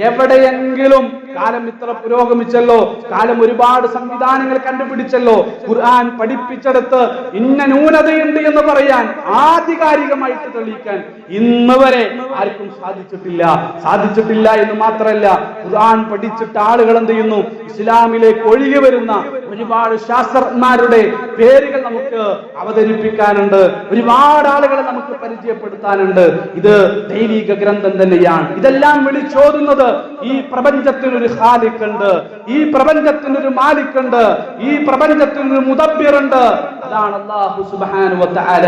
എവിടെയെങ്കിലും കാലം ഇത്ര പുരോഗമിച്ചല്ലോ, കാലം ഒരുപാട് സംവിധാനങ്ങൾ കണ്ടുപിടിച്ചല്ലോ, ഖുർആൻ പഠിപ്പിച്ചെടുത്ത് ഇന്ന ന്യൂനതയുണ്ട് എന്ന് പറയാൻ ആധികാരികമായിട്ട് തെളിയിക്കാൻ ഇന്ന് വരെ ആർക്കും സാധിച്ചിട്ടില്ല എന്ന് മാത്രമല്ല, ഖുർആൻ പഠിച്ചിട്ട് ആളുകൾ എന്ത് ചെയ്യുന്നു? ഇസ്ലാമിലേക്ക് ഒഴുകി വരുന്ന ഒരുപാട് ശാസ്ത്രജ്ഞന്മാരുടെ പേരുകൾ നമുക്ക് അവതരിപ്പിക്കാനുണ്ട്, ഒരുപാട് ആളുകളെ നമുക്ക് പരിചയപ്പെടുത്താനുണ്ട്. ഇത് ദൈവിക ഗ്രന്ഥം തന്നെയാണ്. ഇതെല്ലാം വിളിച്ചോതുന്നത് ഈ പ്രപഞ്ചത്തിനൊരു ഖാലിഖുണ്ട്, ഈ പ്രപഞ്ചത്തിനൊരു മാലിക്കുണ്ട്, ഈ പ്രപഞ്ചത്തിനൊരു മുദബ്ബിറുണ്ട്. അതാണ് അല്ലാഹു സുബ്ഹാനഹു വ തആല.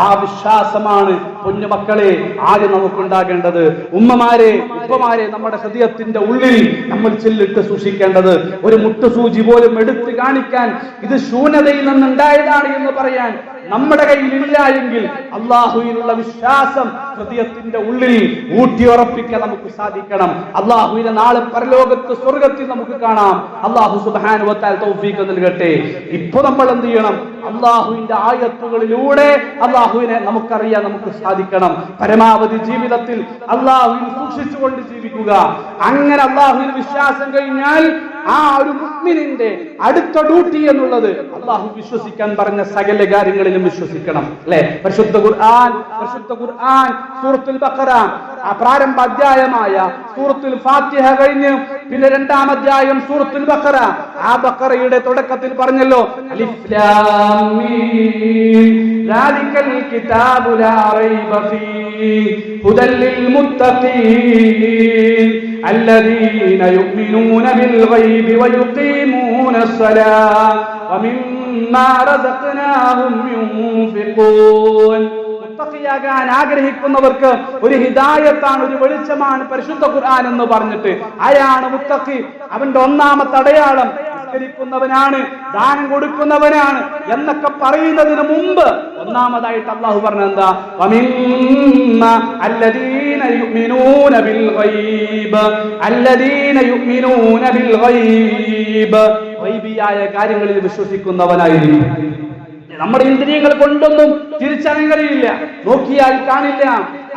ആ വിശ്വാസമാണ് പൊന്നുമക്കളെ ആദ്യം നമുക്കുണ്ടാകേണ്ടത്. ഉമ്മമാരെ, ഉപ്പമാരെ, നമ്മുടെ ഹൃദയത്തിന്റെ ഉള്ളിൽ നമ്മൾ ചെല്ലിട്ട് സൂക്ഷിക്കേണ്ടത്. ഒരു മുട്ടുസൂചി പോലും എടുത്തു കാണിക്കാൻ ഇത് ശൂന്യതയിൽ നിന്നുണ്ടായതാണ് എന്ന് പറയാൻ നമ്മുടെ കയ്യിലില്ല എങ്കിൽ അള്ളാഹുവിനുള്ള വിശ്വാസം ഹൃദയത്തിന്റെ ഉള്ളിൽ ഊട്ടിയുറപ്പിക്കാൻ നമുക്ക് സാധിക്കണം. അള്ളാഹുവിനെ നാളെ പരലോകത്ത് സ്വർഗത്തിൽ നമുക്ക് കാണാം. അള്ളാഹു സുബ്ഹാനഹു വ തആല തൗഫീഖ് നൽകട്ടെ. ഇപ്പൊ നമ്മൾ എന്ത് ചെയ്യണം? അള്ളാഹുവിന്റെ ആയത്തുകളിലൂടെ അള്ളാഹുവിനെ നമുക്കറിയാൻ നമുക്ക് സാധിക്കണം. പരമാവധി ജീവിതത്തിൽ അള്ളാഹുവിനെ സൂക്ഷിച്ചുകൊണ്ട് ജീവിക്കുക. അങ്ങനെ അള്ളാഹുവിന് വിശ്വാസം കഴിഞ്ഞാൽ ആ ഒരു മുഅ്മിനിന്റെ അടുത്ത ഡ്യൂട്ടി എന്നുള്ളത് അള്ളാഹു വിശ്വസിക്കാൻ പറഞ്ഞ സകല കാര്യങ്ങളിലും വിശ്വസിക്കണം. അല്ലെ? പരിശുദ്ധ ഖുർആൻ സൂറത്തുൽ ബഖറ ആ പ്രാരംഭ അധ്യായമായ സൂറത്തുൽ ഫാത്തിഹ കഴിഞ്ഞ് പിന്നെ 2-ാം അധ്യായം സൂറത്തുൽ ബഖറ. ആ ബഖറയുടെ തുടക്കത്തിൽ പറഞ്ഞല്ലോ, അലിഫ് ലാം മീം ദാലികൽ കിതാബു ലാ റൈബ ഫീഹി ഹുദൽ ലിൽ മുത്തഖീൻ الذين يؤمنون بالغيب ويقيمون الصلاة ومما رزقناهم ينفقون. മുത്തഖിയാകാൻ ആഗ്രഹിക്കുന്നവർക്ക് ഒരു ഹിദായത്താണ്, ഒരു വെളിച്ചമാണ് പരിശുദ്ധ ഖുർആൻ എന്ന് പറഞ്ഞിട്ട് ആരാണ് മുത്തഖി? അവന്റെ ഒന്നാമത്തെ അടയാളം നിസ്കരിക്കുന്നവനാണ്, ദാനം കൊടുക്കുന്നവനാണ് എന്നൊക്കെ പറയുന്നതിന് മുമ്പ് ഒന്നാമതായിട്ട് അല്ലാഹു പറഞ്ഞെന്താ? അല്ലദീന യുഅ്മിനൂന ബിൽ ഗൈബ്, അല്ലദീന യുഅ്മിനൂന ബിൽ ഗൈബ്, ഗൈബിയായ കാര്യങ്ങളിൽ വിശ്വസിക്കുന്നവനായിരിക്കും. നമ്മുടെ ഇന്ദ്രിയങ്ങൾ കൊണ്ടൊന്നും തിരിച്ചറിയാൻ കഴിയില്ല, നോക്കിയാൽ കാണില്ല.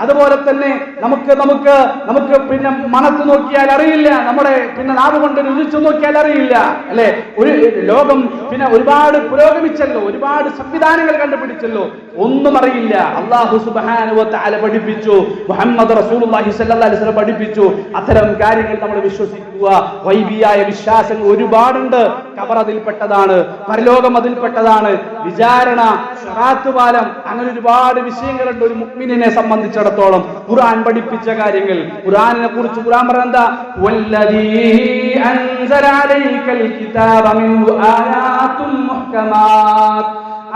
അതുപോലെ തന്നെ നമുക്ക് നമുക്ക് നമുക്ക് പിന്നെ മണത്ത് നോക്കിയാൽ അറിയില്ല, നമ്മുടെ പിന്നെ നാവ് കൊണ്ട് രുചിച്ചു നോക്കിയാൽ അറിയില്ല, അല്ലെ? ഒരു ലോകം പിന്നെ ഒരുപാട് പുരോഗമിച്ചല്ലോ, ഒരുപാട് സംവിധാനങ്ങൾ കണ്ടുപിടിച്ചല്ലോ, ഒന്നും അറിയില്ല. അല്ലാഹു സുബ്ഹാനഹു വ തആല പഠിപ്പിച്ചു, മുഹമ്മദ് റസൂലുള്ളാഹി സ്വല്ലല്ലാഹു അലൈഹി വസല്ലം പഠിപ്പിച്ചു. അത്തരം കാര്യങ്ങൾ നമ്മൾ വിശ്വസിക്കുക. ഗൈബിയായ വിശ്വാസങ്ങൾ ഒരുപാടുണ്ട്. ഖബർ അതിൽപ്പെട്ടതാണ്, പരലോകം അതിൽപ്പെട്ടതാണ്, വിചാരണ, ശിറാത്ത് പാലം, അങ്ങനെ ഒരുപാട് വിഷയങ്ങളുണ്ട് ഒരു മുഅ്മിനിനെ സംബന്ധിച്ചിടത്തോളം. ഖുർആൻ പഠിപ്പിച്ച കാര്യങ്ങൾ, ഖുർആനിനെ കുറിച്ച് ഖുർആൻ പറയുന്നത് വല്ലദീ അൻസല അലൈക്കൽ കിതാബ മിൻഹു ആയാതുൻ മുഹ്കമാത്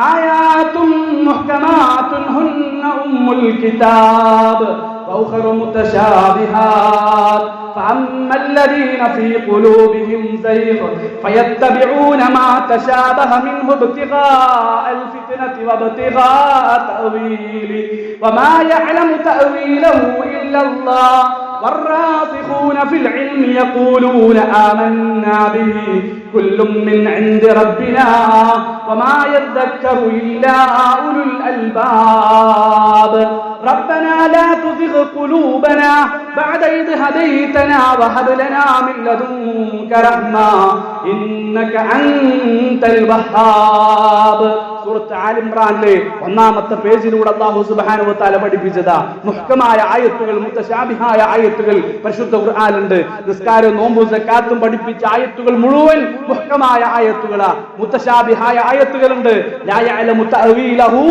ആയാതുൻ മുഹ്കമാതുൻ ഹുന്ന ഉമ്മുൽ കിതാബ് وأخر متشابهات فأما الذين في قلوبهم زيغ فيتبعون ما تشابه منه ابتغاء الفتنة وابتغاء تأويله وما يعلم تأويله إلا الله والراسخون في العلم يقولون آمنا به كل من عند ربنا وما يذكر إلا أولو الألباب ربنا لا تزغ قلوبنا بعد إذ هديتنا وهب لنا من لدنك رحمة إنك أنت الوهاب. സൂറത്ത് ആൽ ഇംറാനിലെ 1-ാമത്തെ പേജിലൂടെ അല്ലാഹു സുബ്ഹാനഹു വ തആല പഠിപ്പിച്ചതാ മുഹ്കമായ ആയത്തുകൾ, മുത്തശാബിഹായ ആയത്തുകൾ പരിശുദ്ധ ഖുർആനിലുണ്ട്. നിസ്കാരം, നോമ്പ്, സക്കാത്തും പഠിപ്പിച്ച ആയത്തുകൾ മുഴുവൻ മുഹ്കമായ ആയത്തുകളാ. മുത്തശാബിഹായ ആയത്തുകളുണ്ട്. ലാ യഅലമു തഅവീലഹു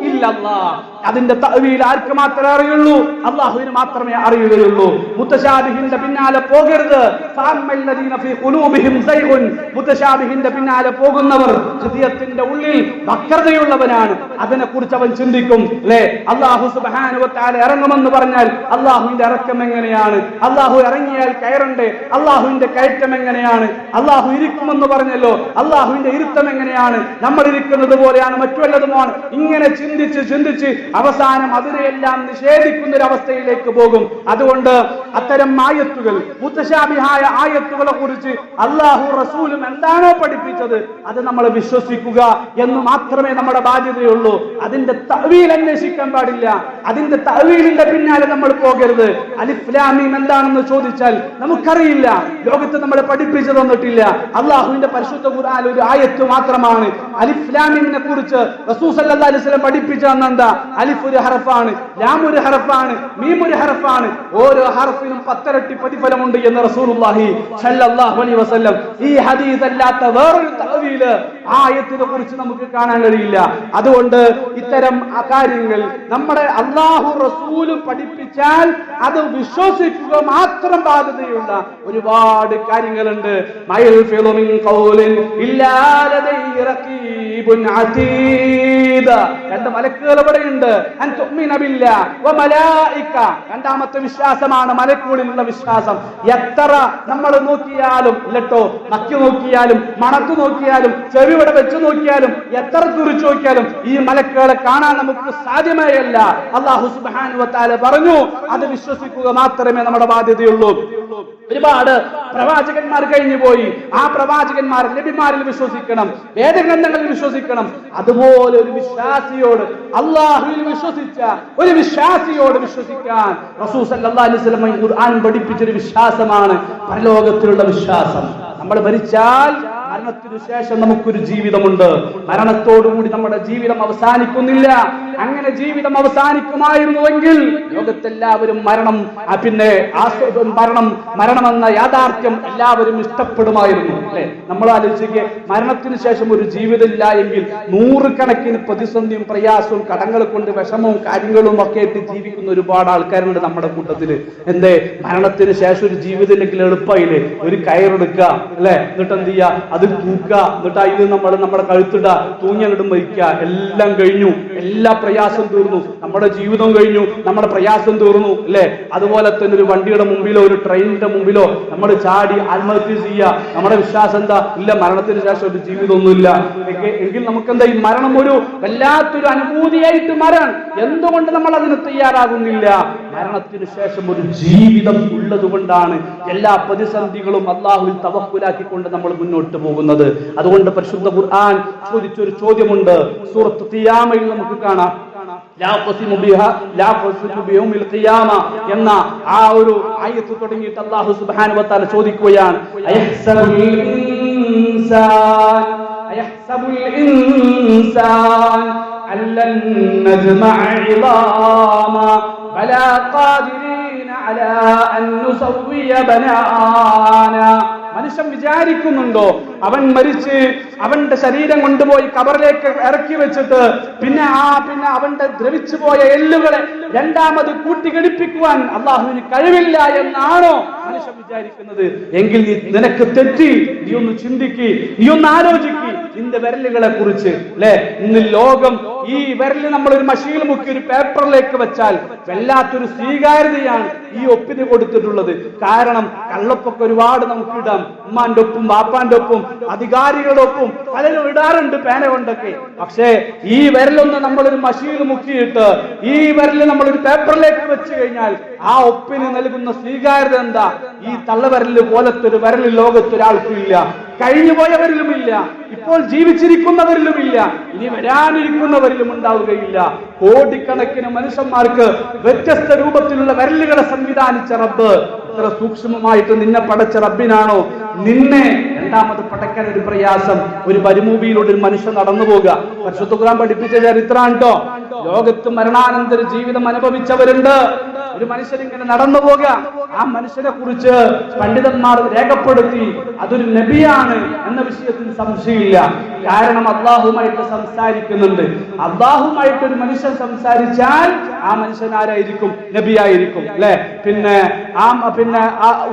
ഇല്ലല്ലാഹ്. അതിന്റെ തഅവീൽ ആർക്ക് മാത്രമേ അറിയുള്ളൂ? അല്ലാഹുവിന് മാത്രമേ അറിയുകയുള്ളൂ. മുത്തശാബിഹിന്റെ പിന്നാലെ പോകരുത്. ഫഅമ്മല്ലദീന ഫീ ഖുലൂബിഹിം സൈഗുൻ. മുത്തശാബിഹിന്റെ പിന്നാലെ പോകുന്നവർ ഹൃദയത്തിന്റെ ഉള്ളിൽ വക്രതയുള്ളവനാണ്. അതിനെ കുറിച്ച് അവൻ ചിന്തിക്കും, അല്ലെ? അല്ലാഹു സുബ്ഹാനഹു വ തആല ഇറങ്ങുമെന്ന് പറഞ്ഞാൽ അല്ലാഹുവിന്റെ ഇറക്കം എങ്ങനെയാണ്? അല്ലാഹു ഇറങ്ങിയാൽ കയറണ്ടേ? അല്ലാഹുവിന്റെ കയറ്റം എങ്ങനെയാണ്? അല്ലാഹു ഇരിക്കുമെന്ന് പറഞ്ഞല്ലോ, അല്ലാഹുവിന്റെ ഇരുത്തം എങ്ങനെയാണ്? നമ്മൾ ഇരിക്കുന്നത് പോലെയാണ്, മറ്റു വല്ലതുമാണ്? ഇങ്ങനെ ചിന്തിച്ച് ചിന്തിച്ച് അവസാനം അതിനെയെല്ലാം നിഷേധിക്കുന്ന ഒരു അവസ്ഥയിലേക്ക് പോകും. അതുകൊണ്ട് അത്തരം ആയത്തുകൾ, മുത്തശാബിഹായ ആയത്തുകളെ കുറിച്ച് അല്ലാഹു റസൂലും എന്താണോ പഠിപ്പിച്ചത് അത് നമ്മൾ വിശ്വസിക്കുക എന്ന് മാത്രമേ നമ്മുടെ ബാധ്യതയുള്ളൂ. അതിന്റെ തഅവീൽ അന്വേഷിക്കാൻ പാടില്ല. അതിന്റെ തഅവീലിന്റെ പിന്നാലെ നമ്മൾ പോകരുത്. അലിഫ് ലാം മീം എന്താണെന്ന് ചോദിച്ചാൽ നമുക്കറിയില്ല, ലോകത്ത് നമ്മളെ പഠിപ്പിച്ചു തന്നിട്ടില്ല. അല്ലാഹുവിന്റെ പരിശുദ്ധ ഖുർആൻ ഒരു ആയത്ത് മാത്രമാണ്. അലിഫ് ലാം മീമിനെ കുറിച്ച് റസൂൽ സല്ലല്ലാഹു അലൈഹി വസല്ലം പഠിപ്പിച്ചു തന്നെന്താ? അലിഫ് ഒരു ഹർഫാണ്, ലാം ഒരു ഹർഫാണ്, മീം ഒരു ഹർഫാണ്. ഓരോ ഹർഫിനും 10 ഇരട്ടി പ്രതിഫലമുണ്ട് എന്ന് റസൂലുള്ളാഹി സ്വല്ലല്ലാഹു അലൈഹി വസല്ലം. ഈ ഹദീസ് അല്ലാത്ത വേറൊരു തഅവീല് ആയത്തിനെ കുറിച്ച് നമുക്ക് കാണാൻ കഴിയില്ല. അതുകൊണ്ട് ഇത്തരം കാര്യങ്ങൾ നമ്മുടെ അല്ലാഹു റസൂലും പഠിപ്പിച്ചാൽ അത് വിശ്വസിക്കുക മാത്രം ബാധ്യതയുള്ള ഒരുപാട് കാര്യങ്ങളുണ്ട്. മയൽ ഫിളു മിൻ ഖൗലിൻ ഇല്ലാ ലദൈഹി റഖീബുൻ അതീദ. രണ്ട് മലക്കുകൾ ഇവിടെയുണ്ട്. അൻ തുഅ്മിന ബില്ലാഹി വ മലായിക. രണ്ടാമത്തെ വിശ്വാസമാണ് മലക്കുകളിലുള്ള വിശ്വാസം. എത്ര നമ്മൾ നോക്കിയാലും ഇല്ലട്ടോ, നക്കി നോക്കിയാലും മണത്തു നോക്കിയാലും ചെവിവിടെ വെച്ച് നോക്കിയാലും എത്ര കുറിച്ച് നോക്കിയാലും ഈ മലക്കുകളെ കാണാൻ നമുക്ക് സാധ്യമേയല്ല. അല്ലാഹു സുബ്ഹാനഹു വ തആല പറഞ്ഞു, അത് വിശ്വസിക്കുക മാത്രമേ നമ്മുടെ ബാധ്യതയുള്ളൂ. ഒരുപാട് പ്രവാചകന്മാർ കഴിഞ്ഞു പോയി. ആ പ്രവാചകന്മാർ നബിമാരിൽ വിശ്വസിക്കണം, വേദഗ്രന്ഥങ്ങളിൽ വിശ്വസിക്കണം. അതുപോലെ ഒരു വിശ്വാസിയോട്, അല്ലാഹുവിൽ വിശ്വസിച്ച ഒരു വിശ്വാസിയോട് വിശ്വസിക്കാൻ റസൂൽ സല്ലല്ലാഹു അലൈഹി വസല്ലം ഖുർആൻ പഠിപ്പിച്ചൊരു വിശ്വാസമാണ് പരലോകത്തിലുള്ള വിശ്വാസം. നമ്മൾ മരിച്ചാൽ മരണത്തിനു ശേഷം നമുക്കൊരു ജീവിതമുണ്ട്. മരണത്തോടുകൂടി നമ്മുടെ ജീവിതം അവസാനിക്കുന്നില്ല. അങ്ങനെ ജീവിതം അവസാനിക്കുമായിരുന്നുവെങ്കിൽ ലോകത്തെല്ലാവരും മരണം മരണമെന്ന യാഥാർത്ഥ്യം എല്ലാവരും ഇഷ്ടപ്പെടുമായിരുന്നു, അല്ലെ? നമ്മൾ ആലോചിക്കുക, മരണത്തിന് ശേഷം ഒരു ജീവിതമില്ല എങ്കിൽ 100 കണക്കിന് പ്രതിസന്ധിയും പ്രയാസവും കടങ്ങൾ കൊണ്ട് വിഷമവും കാര്യങ്ങളും ഒക്കെ ആയിട്ട് ജീവിക്കുന്ന ഒരുപാട് ആൾക്കാരുണ്ട് നമ്മുടെ കൂട്ടത്തില്. എന്തേ? മരണത്തിന് ശേഷം ഒരു ജീവിതമില്ലെങ്കിൽ എളുപ്പമായില്ലേ? ഒരു കയറെടുക്കുക, അല്ലെ? എന്നിട്ട് എന്ത് ചെയ്യുക? അത് തൂക്കുക, എന്നിട്ട് അതിൽ നമ്മുടെ കഴുത്തിടുക, തൂങ്ങിയങ്ങിടും മരിക്കുക. എല്ലാം കഴിഞ്ഞു, എല്ലാ പ്രയാസം തീർന്നു, നമ്മുടെ ജീവിതം കഴിഞ്ഞു, നമ്മുടെ പ്രയാസം തീർന്നു, അല്ലെ? അതുപോലെ തന്നെ ഒരു വണ്ടിയുടെ മുമ്പിലോ ഒരു ട്രെയിനിന്റെ മുമ്പിലോ നമ്മൾ ചാടി ആത്മഹത്യ ചെയ്യുക. നമ്മുടെ വിശ്വാസം എന്താ? ഇല്ല, മരണത്തിന് ശേഷം ഒരു ജീവിതമൊന്നുമില്ല എങ്കിൽ നമുക്കെന്താ? ഈ മരണം ഒരു വല്ലാത്തൊരു അനുഭൂതിയായിട്ട് മാറാൻ എന്തുകൊണ്ട് നമ്മൾ അതിന് തയ്യാറാകുന്നില്ല? മരണത്തിന് ശേഷം ഒരു ജീവിതം ഉള്ളത് കൊണ്ടാണ് എല്ലാ പ്രതിസന്ധികളും അല്ലാഹുവിൽ തവക്കുലാക്കിക്കൊണ്ട് നമ്മൾ മുന്നോട്ട് പോകുന്നത്. അതുകൊണ്ട് പരിശുദ്ധ ഖുർആൻ ചോദിച്ചൊരു ചോദ്യമുണ്ട്. സൂറത്ത് ഖിയാമയിൽ നമുക്ക് കാണാം. എന്ന ആ ഒരു ആയത്ത് തുടങ്ങിയിട്ട് അല്ലാഹു സുബ്ഹാനഹു വ തആല ചോദിക്കുകയാണ്, അയഹ്സബുൽ ഇൻസാൻ അല്ലൻ നജ്മഅ ഇളാമ ബലാ ഖാദിരീന അലാ അൻ നുസവ്വിയ ബനാന. മനുഷ്യൻ വിചാരിക്കുന്നുണ്ടോ അവൻ മരിച്ച് അവന്റെ ശരീരം കൊണ്ടുപോയി കബറിലേക്ക് ഇറക്കി വെച്ചിട്ട് പിന്നെ അവന്റെ ദ്രവിച്ചു പോയ എല്ലുകളെ രണ്ടാമത് കൂട്ടിഘടിപ്പിക്കുവാൻ അള്ളാഹുവിന് കഴിവില്ല എന്നാണോ മനുഷ്യൻ വിചാരിക്കുന്നത്? എങ്കിൽ നിനക്ക് തെറ്റി. നീ ഒന്ന് ചിന്തിക്ക്, നീ ഒന്ന് ആലോചിക്ക് നിന്റെ വിരലുകളെ കുറിച്ച്. അല്ലെ, ഇന്ന് ലോകം ഈ വിരല് നമ്മളൊരു മഷീൽ മുക്കി ഒരു പേപ്പറിലേക്ക് വെച്ചാൽ വല്ലാത്തൊരു സ്വീകാര്യതയാണ് ഈ ഒപ്പിന് കൊടുത്തിട്ടുള്ളത്. കാരണം കള്ളപ്പൊക്കെ ഒരുപാട് നമുക്ക് ഇടാം, ഉമ്മാന്റെ ഒപ്പും ബാപ്പാന്റെ ഒപ്പും അധികാരികളുടെ ഒപ്പും പലരും ഇടാറുണ്ട് പേന കൊണ്ടൊക്കെ. പക്ഷേ ഈ വിരലൊന്ന് നമ്മളൊരു മഷീൽ മുക്കിയിട്ട് ഈ വിരല് നമ്മളൊരു പേപ്പറിലേക്ക് വെച്ച് കഴിഞ്ഞാൽ ആ ഒപ്പിന് നൽകുന്ന സ്വീകാര്യത എന്താ? ഈ തള്ളവിരല് പോലത്തെ ഒരു വിരൽ ലോകത്തൊരാൾക്കും ഇല്ല, കഴിഞ്ഞുപോയവരിലുമില്ല, ഇപ്പോൾ ജീവിച്ചിരിക്കുന്നവരിലുമില്ല, ഇനി വരാനിരിക്കുന്നവരിലും ഉണ്ടാവുകയില്ല. കോടിക്കണക്കിന് മനുഷ്യന്മാർക്ക് വ്യത്യസ്ത രൂപത്തിലുള്ള വിരലുകളെ സംവിധാനിച്ച റബ്ബ് ഇത്ര സൂക്ഷ്മമായിട്ട് നിന്നെ പടച്ച റബ്ബിനാണോ നിന്നെ രണ്ടാമത് പടക്കാൻ ഒരു പ്രയാസം? ഒരു മരുഭൂമിയിലൂടെ ഒരു മനുഷ്യൻ നടന്നു പോകുക, പരിശുദ്ധ ഖുർആൻ പഠിപ്പിച്ച ചരിത്രം കേട്ടോ. ലോകത്ത് മരണാനന്തര ജീവിതം അനുഭവിച്ചവരുണ്ട്. ഒരു മനുഷ്യൻ ഇങ്ങനെ നടന്നു പോകുക, ആ മനുഷ്യനെ കുറിച്ച് പണ്ഡിതന്മാർ രേഖപ്പെടുത്തി അതൊരു നബിയാണ് എന്ന വിഷയത്തിൽ സംശയമില്ല. കാരണം അള്ളാഹുമായിട്ട് സംസാരിക്കുന്നുണ്ട്. അള്ളാഹുമായിട്ട് ഒരു മനുഷ്യൻ സംസാരിച്ചാൽ ആ മനുഷ്യൻ ആരായിരിക്കും? നബിയായിരിക്കും, അല്ലെ? പിന്നെ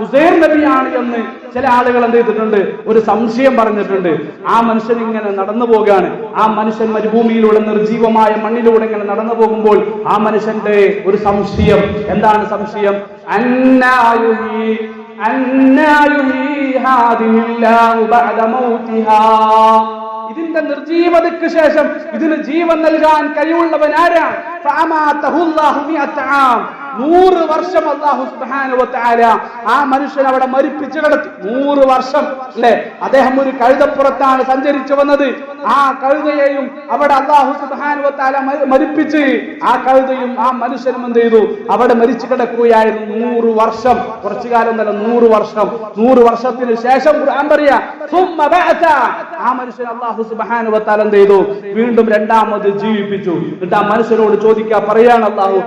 ഉസൈർ നബിയാണ് എന്ന് ചില ആളുകൾ എന്ത് ചെയ്തിട്ടുണ്ട്? ഒരു സംശയം പറഞ്ഞിട്ടുണ്ട്. ആ മനുഷ്യൻ ഇങ്ങനെ നടന്നു പോകുകയാണ്. ആ മനുഷ്യൻ മരുഭൂമിയിലൂടെ നിർജീവമായ മണ്ണിലൂടെ ഇങ്ങനെ നടന്നു പോകുമ്പോൾ ആ മനുഷ്യന്റെ ഒരു സംശയം. എന്താണ് സംശയം? ഇതിന്റെ നിർജീവതയ്ക്ക് ശേഷം ഇതിന് ജീവൻ നൽകാൻ കഴിവുള്ളവൻ ആരാണ്? 100 വർഷം അല്ലാഹു സുബ്ഹാനഹു വ തആല ആ മനുഷ്യൻ അവിടെ മരിപ്പിച്ചു കിടത്തി. 100 വർഷം, അല്ലെ? അദ്ദേഹം ഒരു കഴുതപ്പുറത്താണ് സഞ്ചരിച്ചു വന്നത്. ആ കഴുതയെയും അവിടെ അല്ലാഹു സുബ്ഹാനഹു വ തആല മരിപ്പിച്ച് ആ കഴുതയും ആ മനുഷ്യനും എന്ത് ചെയ്തു? അവിടെ മരിച്ചു കിടക്കുകയായിരുന്നു 100 വർഷം. കുറച്ചു കാലം തന്നെ 100 വർഷം. 100 വർഷത്തിന് ശേഷം ഖുർആൻ പറയാ സുമ്മ ബഅസ, ആ മനുഷ്യൻ അല്ലാഹു സുബ്ഹാനഹു വ തആല എന്ത് ചെയ്തു? വീണ്ടും രണ്ടാമത് ജീവിപ്പിച്ചു. എന്നിട്ട് ആ മനുഷ്യനോട് ചോദിക്കുക, പറയാണ് അല്ലാഹു,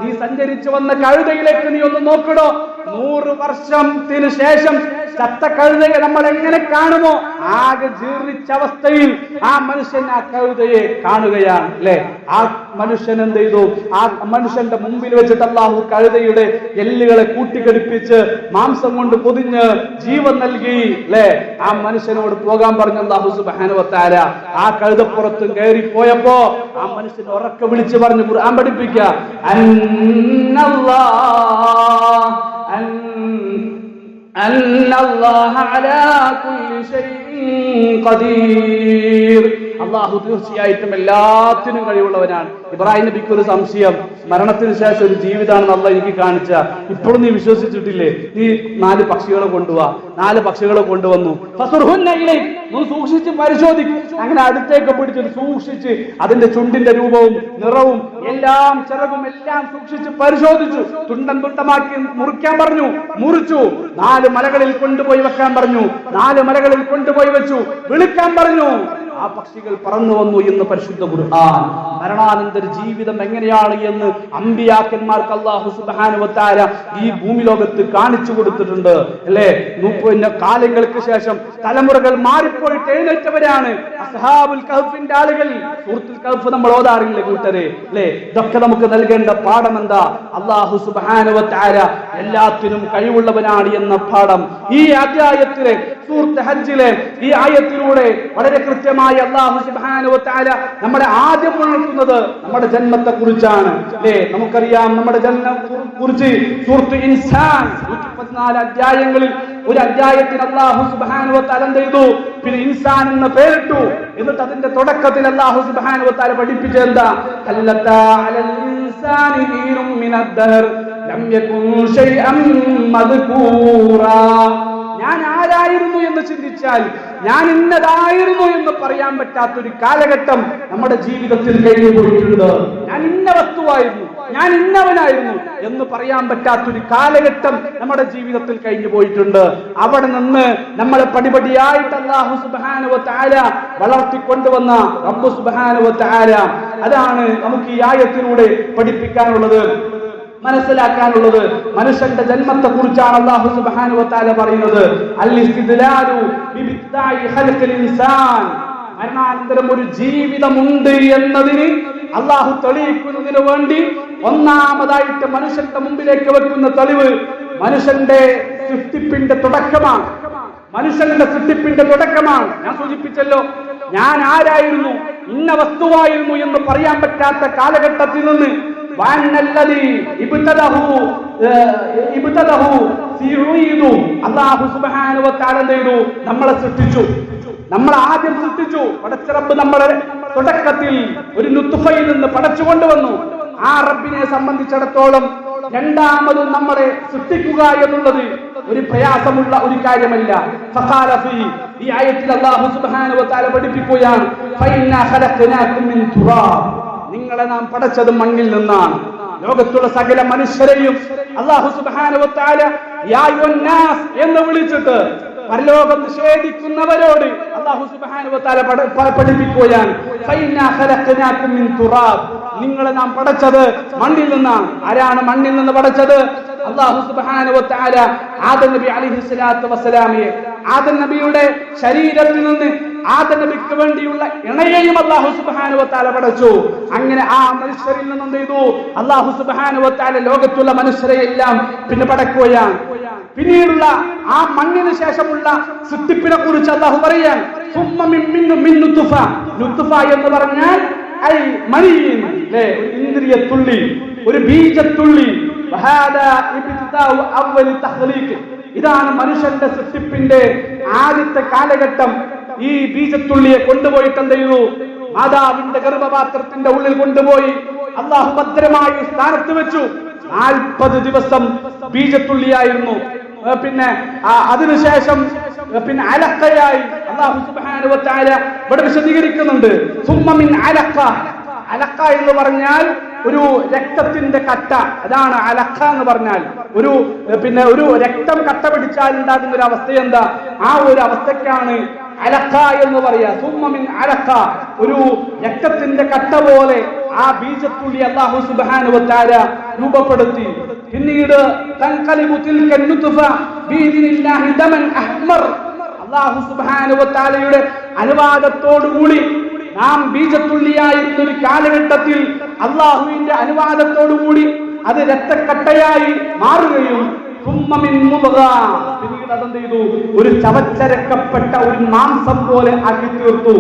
നീ സഞ്ചരിച്ചു വന്ന കഴുതയിലേക്ക് നീ ഒന്ന് നോക്കണോ? 100 വർഷത്തിന് ശേഷം ചത്ത കഴുതയെ നമ്മൾ എങ്ങനെ കാണുമോ ആകെ ജീർണിച്ച അവസ്ഥയിൽ ആ മനുഷ്യൻ ആ കഴുതയെ കാണുകയാണ്, അല്ലെ? ആ മനുഷ്യൻ എന്ത് ചെയ്തു? ആ മനുഷ്യന്റെ മുമ്പിൽ വെച്ചിട്ട് അല്ലാഹു കഴുതയുടെ എല്ലുകളെ കൂട്ടിക്കടിപ്പിച്ച് മാംസം കൊണ്ട് പൊതിഞ്ഞ് ജീവൻ നൽകി, അല്ലെ? ആ മനുഷ്യനോട് പോകാൻ പറഞ്ഞു അല്ലാഹു സുബ്ഹാനഹു വ തആല. ആ കഴുതപ്പുറത്തും കയറി പോയപ്പോ ആ മനുഷ്യൻ ഉറക്കെ വിളിച്ചു പറഞ്ഞു, ഖുർആൻ പഠിപ്പിക്കുക, അല്ലാഹു തീർച്ചയായിട്ടും എല്ലാത്തിനും കഴിവുള്ളവനാണ്. ഇബ്രാഹിം നബിക്ക് ഒരു സംശയം, മരണത്തിന് ശേഷം ഒരു ജീവിതമാണെന്ന് അല്ലാഹ് എനിക്ക് കാണിച്ച, ഇപ്പോഴും നീ വിശ്വസിച്ചിട്ടില്ലേ? നീ 4 പക്ഷികളെ കൊണ്ടുപോവാ. 4 പക്ഷികളെ കൊണ്ടുവന്നു. സൂക്ഷിച്ച് പരിശോധിക്കും. അങ്ങനെ അടുത്തേക്ക് പിടിച്ച് സൂക്ഷിച്ച് അതിന്റെ ചുണ്ടിന്റെ രൂപവും നിറവും എല്ലാം ചിറകും എല്ലാം സൂക്ഷിച്ച് പരിശോധിച്ചു. തുണ്ടം തുണ്ടമാക്കി മുറിക്കാൻ പറഞ്ഞു, മുറിച്ചു. 4 മലകളിൽ കൊണ്ടുപോയി വെക്കാൻ പറഞ്ഞു, 4 മലകളിൽ കൊണ്ടുപോയി വെച്ചു. വിളിക്കാൻ പറഞ്ഞു, ആ പക്ഷികൾ പറന്നു വന്നു എന്ന് പരിശുദ്ധ ഖുർആൻ. മരണാനന്തര ജീവിതം എങ്ങനെയാണ് എന്ന് അമ്പിയാക്കന്മാർക്ക് അല്ലാഹു സുബ്ഹാനഹു വ തആല ഈ ഭൂമി ലോകത്ത് കാണിച്ചു കൊടുത്തിട്ടുണ്ട്, അല്ലേ? 30 കാലങ്ങൾക്ക് ശേഷം തലമുറകൾ മാറിപ്പോയിട്ട് എഴുന്നേറ്റവരാണ് അസ്ഹാബുൽ കഹ്ഫിന്റെ ആളുകൾ. സൂറത്തുൽ കഹ്ഫ് നമ്മൾ ഓതാറില്ലേ കൂട്ടരെ, അല്ലേ? ഇതൊക്കെ നമുക്ക് നൽകേണ്ട പാഠം എന്താ? അല്ലാഹു സുബ്ഹാനഹു വ തആല എല്ലാത്തിനും കഴിവുള്ളവനാണ് എന്ന പാഠം ഈ അധ്യായത്തിലെ സൂറത്ത് ഹജ്ജിലെ ഈ ആയത്തിലൂടെ വളരെ കൃത്യമായി അല്ലാഹു സുബ്ഹാനഹു വ തആല നമ്മളെ ആദ്യം ഉണർത്തുന്നത് നമ്മുടെ ജന്മത്തെ കുറിച്ചാണ്, അല്ലേ? നമുക്കറിയാം നമ്മുടെ ജന്മത്തെ കുറിച്ച് സൂറത്ത് ഇൻസാൻ 114 അധ്യായങ്ങളിൽ ഒരു അധ്യായത്തിൽ അല്ലാഹു സുബ്ഹാനഹു വ തആല ചെയ്തു, പിന്നെ ഇൻസാൻ എന്ന പേരിട്ടു. എന്നിട്ട് അതിന്റെ തുടക്കത്തിൽ അല്ലാഹു സുബ്ഹാനഹു വ തആല പഠിപ്പിച്ചത് എന്താ? ഹല്ലത്താ അലൽ ഇൻസാനി ഹീറും മിനദ്ദഹർ ലം യകുൻ ശൈഅൻ മദ്കൂറാ. ഞാൻ ആരായിരുന്നു എന്ന് ചിന്തിച്ചാൽ ഞാൻ ഇന്നതായിരുന്നു എന്ന് പറയാൻ പറ്റാത്തൊരു കാലഘട്ടം നമ്മുടെ ജീവിതത്തിൽ കഴിഞ്ഞു പോയിട്ടുണ്ട്. ഞാൻ ഇന്ന വസ്തുവായിരുന്നു, ഞാൻ ഇന്നവനായിരുന്നു എന്ന് പറയാൻ പറ്റാത്തൊരു കാലഘട്ടം നമ്മുടെ ജീവിതത്തിൽ കഴിഞ്ഞു പോയിട്ടുണ്ട്. അവിടെ നിന്ന് നമ്മളെ പടിപടിയായിട്ട് അല്ലാഹു സുബ്ഹാനഹു വ തആല വളർത്തിക്കൊണ്ടുവന്ന റബ്ബ് സുബ്ഹാനഹു വ തആല, അതാണ് നമുക്ക് ഈ ആയത്തിലൂടെ പഠിപ്പിക്കാനുള്ളത്, മനസ്സിലാക്കാനുള്ളത്. മനുഷ്യന്റെ ജന്മത്തെ കുറിച്ചാണ് അല്ലാഹു സുബ്ഹാനഹു വ തആല പറയുന്നത്. അൽ ഇസ്തിദ്ലാലു ബിബിദ്ദാഇ ഖൽഖിൽ ഇൻസാൻ, മരണാനന്തരം ഒരു ജീവിതമുണ്ട് എന്നതിന് അല്ലാഹു തെളിയിക്കുന്നതിന് വേണ്ടി ഒന്നാമതായിട്ട് മനുഷ്യന്റെ മുമ്പിലേക്ക് വെക്കുന്ന തെളിവ് മനുഷ്യന്റെ സൃഷ്ടിപ്പിന്റെ തുടക്കമാണ്. മനുഷ്യന്റെ സൃഷ്ടിപ്പിന്റെ തുടക്കമാണ്. ഞാൻ സൂചിപ്പിച്ചല്ലോ, ഞാൻ ആരായിരുന്നു, ഇന്ന വസ്തുവായിരുന്നു എന്ന് പറയാൻ പറ്റാത്ത കാലഘട്ടത്തിൽ നിന്ന് അല്ലാഹു സുബ്ഹാനഹു വ തആല ചെയ്തു, നമ്മളെ സൃഷ്ടിച്ചു. നമ്മൾ ആദ്യം സൃഷ്ടിച്ചു. പടച്ച റബ്ബ് നമ്മളെ തുടക്കത്തിൽ ഒരു നുത്ഫയിൽ നിന്ന് പടച്ചുകൊണ്ടുവന്നു. ആ റബ്ബിനെ സംബന്ധിച്ചിടത്തോളം രണ്ടാമതും നമ്മളെ സൃഷ്ടിക്കുക എന്നുള്ളത് ഒരു പ്രയാസമുള്ള ഒരു കാര്യമല്ല. ഈ ആയത്തിൽ അല്ലാഹു സുബ്ഹാനഹു വ തആല പഠിപ്പിക്കുകയാണ്, ഫഇന്നാ ഖലഖനാകും മിൻ തുറാബ്, നിങ്ങളെ നാം പടച്ചത് മണ്ണിൽ നിന്നാണ്. ലോകത്തുള്ള സകല മനുഷ്യരെയും അല്ലാഹു സുബ്ഹാനഹു വ തആല യാ അയ്യുന്നാസ് എന്ന് വിളിച്ചിട്ട് പരലോകം നിഷേധിക്കുന്നവരോട് അല്ലാഹു സുബ്ഹാനഹു വ തആല പഠിപ്പിക്കുകയാണ്, ഫഇന്നാ ഖലഖനാകും മിൻ തുറാബ്, നിങ്ങളെ നാം പടച്ചത് മണ്ണിൽ നിന്നാണ്. ആരാണ് മണ്ണിൽ നിന്ന് പടച്ചത്? അല്ലാഹു സുബ്ഹാനഹു വ തആല ആദം നബി അലൈഹിസ്സലാത്തു വസ്സലാമിയെ, ആദം നബിയുടെ ശരീരത്തിൽ നിന്ന് ആദം നബിക്ക് വേണ്ടിയുള്ള ഇണയെയും അല്ലാഹു സുബ്ഹാനഹു വ തആല പടച്ചു. അങ്ങനെ ആ മനുഷ്യരിൽ നിന്നും ചെയ്തു അല്ലാഹു സുബ്ഹാനഹു വ തആല ലോകത്തുള്ള മനുഷ്യരെ എല്ലാം പിന്നെ പടക്കുകയാണ്. പിന്നീടുള്ള ആ മണ്ണിന് ശേഷമുള്ള സൃഷ്ടിപ്പിനെ കുറിച്ച് അല്ലാഹു പറയാൻ, നുത്ഫ എന്ന് പറഞ്ഞാൽ മണിയിൻ, ഇന്ദ്രിയ തുള്ളി, ഒരു ബീജത്തുള്ളി. ഇതാണ് മനുഷ്യന്റെ സൃഷ്ടിപ്പിന്റെ ആദ്യത്തെ കാലഘട്ടം. ഈ ബീജത്തുള്ളിയെ കൊണ്ടുപോയിട്ട് എന്ത് ചെയ്തു? മാതാവിന്റെ ഗർഭപാത്രത്തിന്റെ ഉള്ളിൽ കൊണ്ടുപോയി അല്ലാഹു ഭദ്രമായി സ്ഥാനത്ത് വെച്ചു. 40 ദിവസം ബീജത്തുള്ളിയായിരുന്നു. പിന്നെ അതിനുശേഷം പിന്നെ അലഖയായി അല്ലാഹു സുബ്ഹാനഹു വ തആല ഇവിടെ വിശദീകരിക്കുന്നുണ്ട്. സുമ്മ മിൻ അലഖ, അലഖ എന്ന് പറഞ്ഞാൽ ഒരു രക്തത്തിന്റെ കട്ട, അതാണ് അലഖ എന്ന് പറഞ്ഞാൽ. ഒരു രക്തം കട്ട പിടിച്ചാൽ ഉണ്ടാകുന്ന ഒരു അവസ്ഥ എന്താ, ആ ഒരു അവസ്ഥക്കാണ് അലഖ എന്ന് പറയാ. സുമ്മ മിൻ അലഖ, ഒരു രക്തത്തിന്റെ കട്ട പോലെ ആ ബീജത്തുള്ളി അല്ലാഹു സുബ്ഹാനഹു വ തആല രൂപപ്പെടുത്തി. പിന്നീട് തൻഖലിബു തിൽക നുത്ഫ ബിഇദ്നില്ലാഹി ദമൻ അഹ്മർ, അല്ലാഹു സുബ്ഹാനഹു വ തആലയുടെ അനുവാദത്തോടുകൂടി നാം ബീജത്തുള്ളിയായിരുന്ന ഒരു കാലഘട്ടത്തിൽ അല്ലാഹുവിന്റെ അനുവാദത്തോടുകൂടി അത് രക്തക്കട്ടയായി മാറുകയും പിന്നീട് അതെന്ത് ചെയ്തു? ഒരു ചവച്ചരക്കപ്പെട്ട ഒരു മാംസം പോലെ ആക്കി തീർത്തു.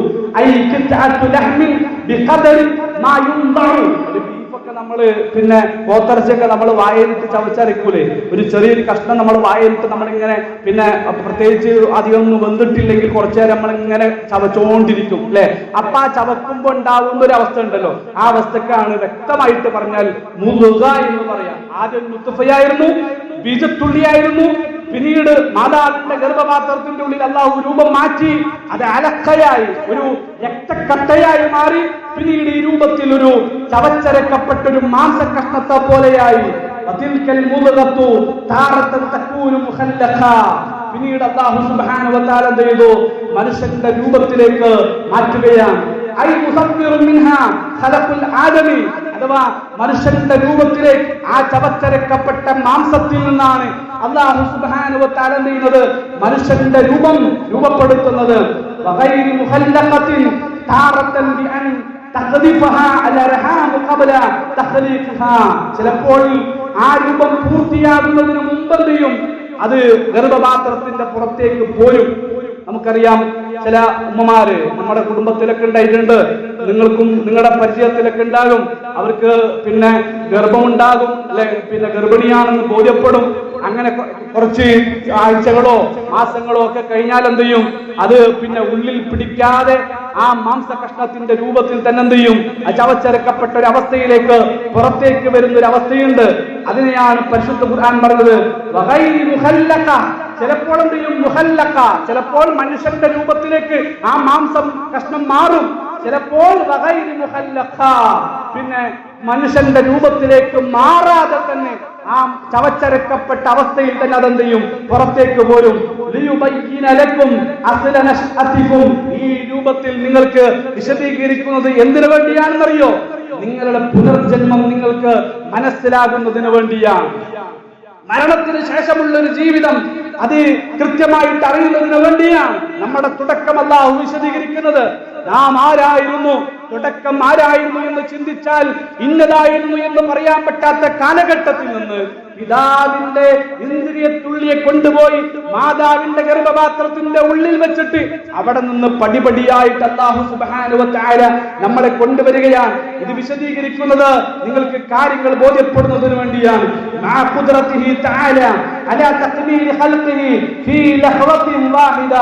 നമ്മള് പിന്നെ പോത്തർച്ചയൊക്കെ നമ്മൾ വായലിട്ട് ചവച്ചരക്കൂലേ, ഒരു ചെറിയൊരു കഷ്ണം നമ്മൾ വായലിട്ട് നമ്മളിങ്ങനെ, പിന്നെ പ്രത്യേകിച്ച് അധികം ഒന്നും വെന്തിട്ടില്ലെങ്കിൽ കുറച്ചു നേരം നമ്മളിങ്ങനെ ചവച്ചോണ്ടിരിക്കും അല്ലെ. അപ്പൊ ആ ചവക്കുമ്പോ ഉണ്ടാവുന്ന ഒരു അവസ്ഥ ഉണ്ടല്ലോ, ആ അവസ്ഥക്കാണ് വ്യക്തമായിട്ട് പറഞ്ഞാൽ മുളുക എന്ന് പറയാം. ആദ്യം നുത്ഫയായിരുന്നു, ബീജത്തുള്ളിയായിരുന്നു. പിന്നീട് മാതാവിന്റെ ഗർഭപാത്രത്തിന്റെ ഉള്ളിൽ അല്ലാഹു രൂപം മാറ്റി അത് അലഖയായി, ഒരു രക്തക്കട്ടയായി മാറി. പിന്നീട് ഈ രൂപത്തിൽ ഒരു ചവച്ചരക്കപ്പെട്ട ഒരു മാംസകഷ്ണത്തെ പോലെയായി. പിന്നീട് അല്ലാഹു സുബ്ഹാനഹു വ തആല ചെയ്തു മനുഷ്യന്റെ രൂപത്തിലേക്ക് മാറ്റുകയാണ്. അഥവാ മനുഷ്യന്റെ രൂപത്തിലേക്ക് ആ ചവച്ചരക്കപ്പെട്ട മാംസത്തിൽ നിന്നാണ് അല്ലാഹു സുബ്ഹാനഹു വ തആല ചെയ്യുന്നത് മനുഷ്യന്റെ രൂപം രൂപപ്പെടുത്തുന്നത്. ചിലപ്പോൾ ആ രൂപം പൂർത്തിയാകുന്നതിന് മുമ്പ് ചെയ്യും, അത് ഗർഭപാത്രത്തിന്റെ പുറത്തേക്ക് പോരും. നമുക്കറിയാം, ചില ഉമ്മമാര് നമ്മുടെ കുടുംബത്തിലൊക്കെ ഉണ്ടായിട്ടുണ്ട്, നിങ്ങൾക്കും നിങ്ങളുടെ പരിചയത്തിലൊക്കെ ഉണ്ടാകും. അവർക്ക് പിന്നെ ഗർഭമുണ്ടാകും അല്ലെ, പിന്നെ ഗർഭിണിയാണെന്ന് ബോധ്യപ്പെടും. അങ്ങനെ കുറച്ച് ആഴ്ചകളോ മാസങ്ങളോ ഒക്കെ കഴിഞ്ഞാൽ എന്ത് ചെയ്യും, അത് പിന്നെ ഉള്ളിൽ പിടിക്കാതെ ആ മാംസകഷ്ണത്തിന്റെ രൂപത്തിൽ തന്നെ എന്ത് ചെയ്യും, ചവച്ചരക്കപ്പെട്ട ഒരു അവസ്ഥയിലേക്ക് പുറത്തേക്ക് വരുന്ന ഒരു അവസ്ഥയുണ്ട്. അതിനെയാണ് പരിശുദ്ധ ഖുർആൻ പറഞ്ഞത് ചിലപ്പോൾ എന്ത് ചെയ്യും മുഹല്ലഖ, ചിലപ്പോൾ മനുഷ്യന്റെ രൂപത്തിലേക്ക് ആ മാംസം കഷ്ണം മാറും, ചിലപ്പോൾ വഗൈരി മുഹല്ലഖ, പിന്നെ മനുഷ്യന്റെ രൂപത്തിലേക്ക് മാറാതെ തന്നെ ആ ചവച്ചരക്കപ്പെട്ട അവസ്ഥയിൽ തന്നെ അതെന്ത് ചെയ്യും പുറത്തേക്ക് പോരും. ഈ രൂപത്തിൽ നിങ്ങൾക്ക് വിശദീകരിക്കുന്നത് എന്തിനു വേണ്ടിയാണെന്നറിയോ? നിങ്ങളുടെ പുനർജന്മം നിങ്ങൾക്ക് മനസ്സിലാകുന്നതിന് വേണ്ടിയാണ്. മരണത്തിന് ശേഷമുള്ള ഒരു ജീവിതം അത് കൃത്യമായിട്ട് അറിയുന്നതിന് വേണ്ടിയാണ് നമ്മുടെ തുടക്കം അല്ലാഹു വിശദീകരിക്കുന്നത്. നാം ആരായിരുന്നു, തുടക്കം ആരായിരുന്നു എന്ന് ചിന്തിച്ചാൽ ഇന്നതായിരുന്നു എന്ന് പറയാൻ പറ്റാത്ത കാലഘട്ടത്തിൽ നിന്ന് പിതാവിന്റെ ഇന്ദ്രിയത്തുള്ളിയെ കൊണ്ടുപോയി മാതാവിന്റെ ഗർഭപാത്രത്തിന്റെ ഉള്ളിൽ വെച്ചിട്ട് അവിടെ നിന്ന് പടിപടിയായിട്ട് അല്ലാഹു സുബ്ഹാനഹു വ തആല നമ്മളെ കൊണ്ടുവരികയാണ്. ഇത് വിശദീകരിക്കുന്നത് നിങ്ങൾക്ക് കാര്യങ്ങൾ ബോധ്യപ്പെടുന്നതിന് വേണ്ടിയാണ്. മാ ഖുദ്റതിഹി തആല അലാ തഖ്മീൽ ഖൽഖിഹി ഫീ ലഹ്വത്തിൻ വാഹിദ.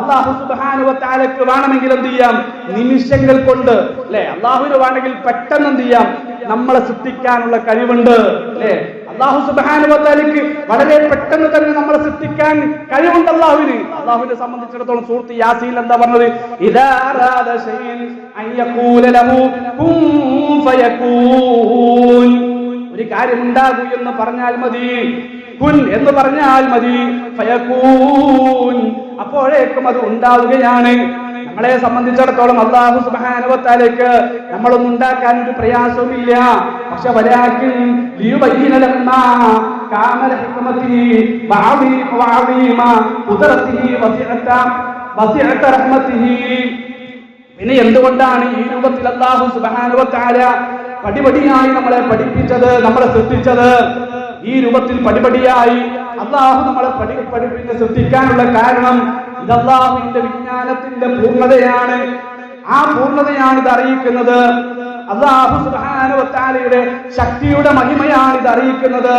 അല്ലാഹു സുബ്ഹാനഹു വ തആലക്ക് വേണമെങ്കിൽ എന്ത് ചെയ്യാം, നിമിഷങ്ങൾ കൊണ്ട് അല്ലെ, അല്ലാഹുവിന് വേണമെങ്കിൽ പെട്ടെന്ന് എന്ത് ചെയ്യാം, നമ്മളെ സൃഷ്ടിക്കാനുള്ള കഴിവുണ്ട് അല്ലെ. അല്ലാഹു സുബ്ഹാനഹു വ തആലക്ക് വളരെ പെട്ടെന്ന് തന്നെ നമ്മളെ സൃഷ്ടിക്കാൻ കഴിവുണ്ട് അല്ലാഹുവിന്. അല്ലാഹുവിനെ സംബന്ധിച്ചിടത്തോളം സൂറത്ത് യാസീൻ എന്താ പറഞ്ഞത്? ഇദാ അറാദ ശൈഅൻ അൻ യഖൂല ലഹു കുൻ ഫയകൂൻ. ഒരു കാര്യം ഉണ്ടാകൂ എന്ന് പറഞ്ഞാൽ മതി, കുൻ എന്ന് പറഞ്ഞാൽ മതി, ഫയകൂൻ, അപ്പോഴേക്കും അത് ഉണ്ടാവുകയാണ്. നമ്മളെ സംബന്ധിച്ചിടത്തോളം അല്ലാഹു സുബ്ഹാനഹു വ തആലയ്ക്ക് നമ്മളൊന്നും ഉണ്ടാക്കാൻ ഒരു പ്രയാസവുമില്ല. പക്ഷെ വലാകിൻ ലിയുബയ്യിന ലനാ കാമല ഹിക്മതിഹി വഅദീമ ഖുദ്റതിഹി വസിഅത റഹ്മതിഹി. പിന്നെ എന്തുകൊണ്ടാണ് ഈ രൂപത്തിൽ അല്ലാഹു സുബ്ഹാനഹു വ തആല പടിപടിയായി നമ്മളെ പഠിപ്പിച്ചത്, നമ്മളെ സൃഷ്ടിച്ചത്? ഈ രൂപത്തിൽ പടിപടിയായി അല്ലാഹു നമ്മളെ പഠിപ്പിച്ച് സൃഷ്ടിക്കാനുള്ള കാരണം ഇത് അല്ലാഹുവിന്റെ വിജ്ഞാനത്തിന്റെ പൂർണ്ണതയാണ്. ആ പൂർണ്ണതയാണ് ഇത് അറിയിക്കുന്നത്. അല്ലാഹു സുബ്ഹാനഹു വ തആലയുടെ ശക്തിയുടെ മഹിമയാണ് ഇത് അറിയിക്കുന്നത്.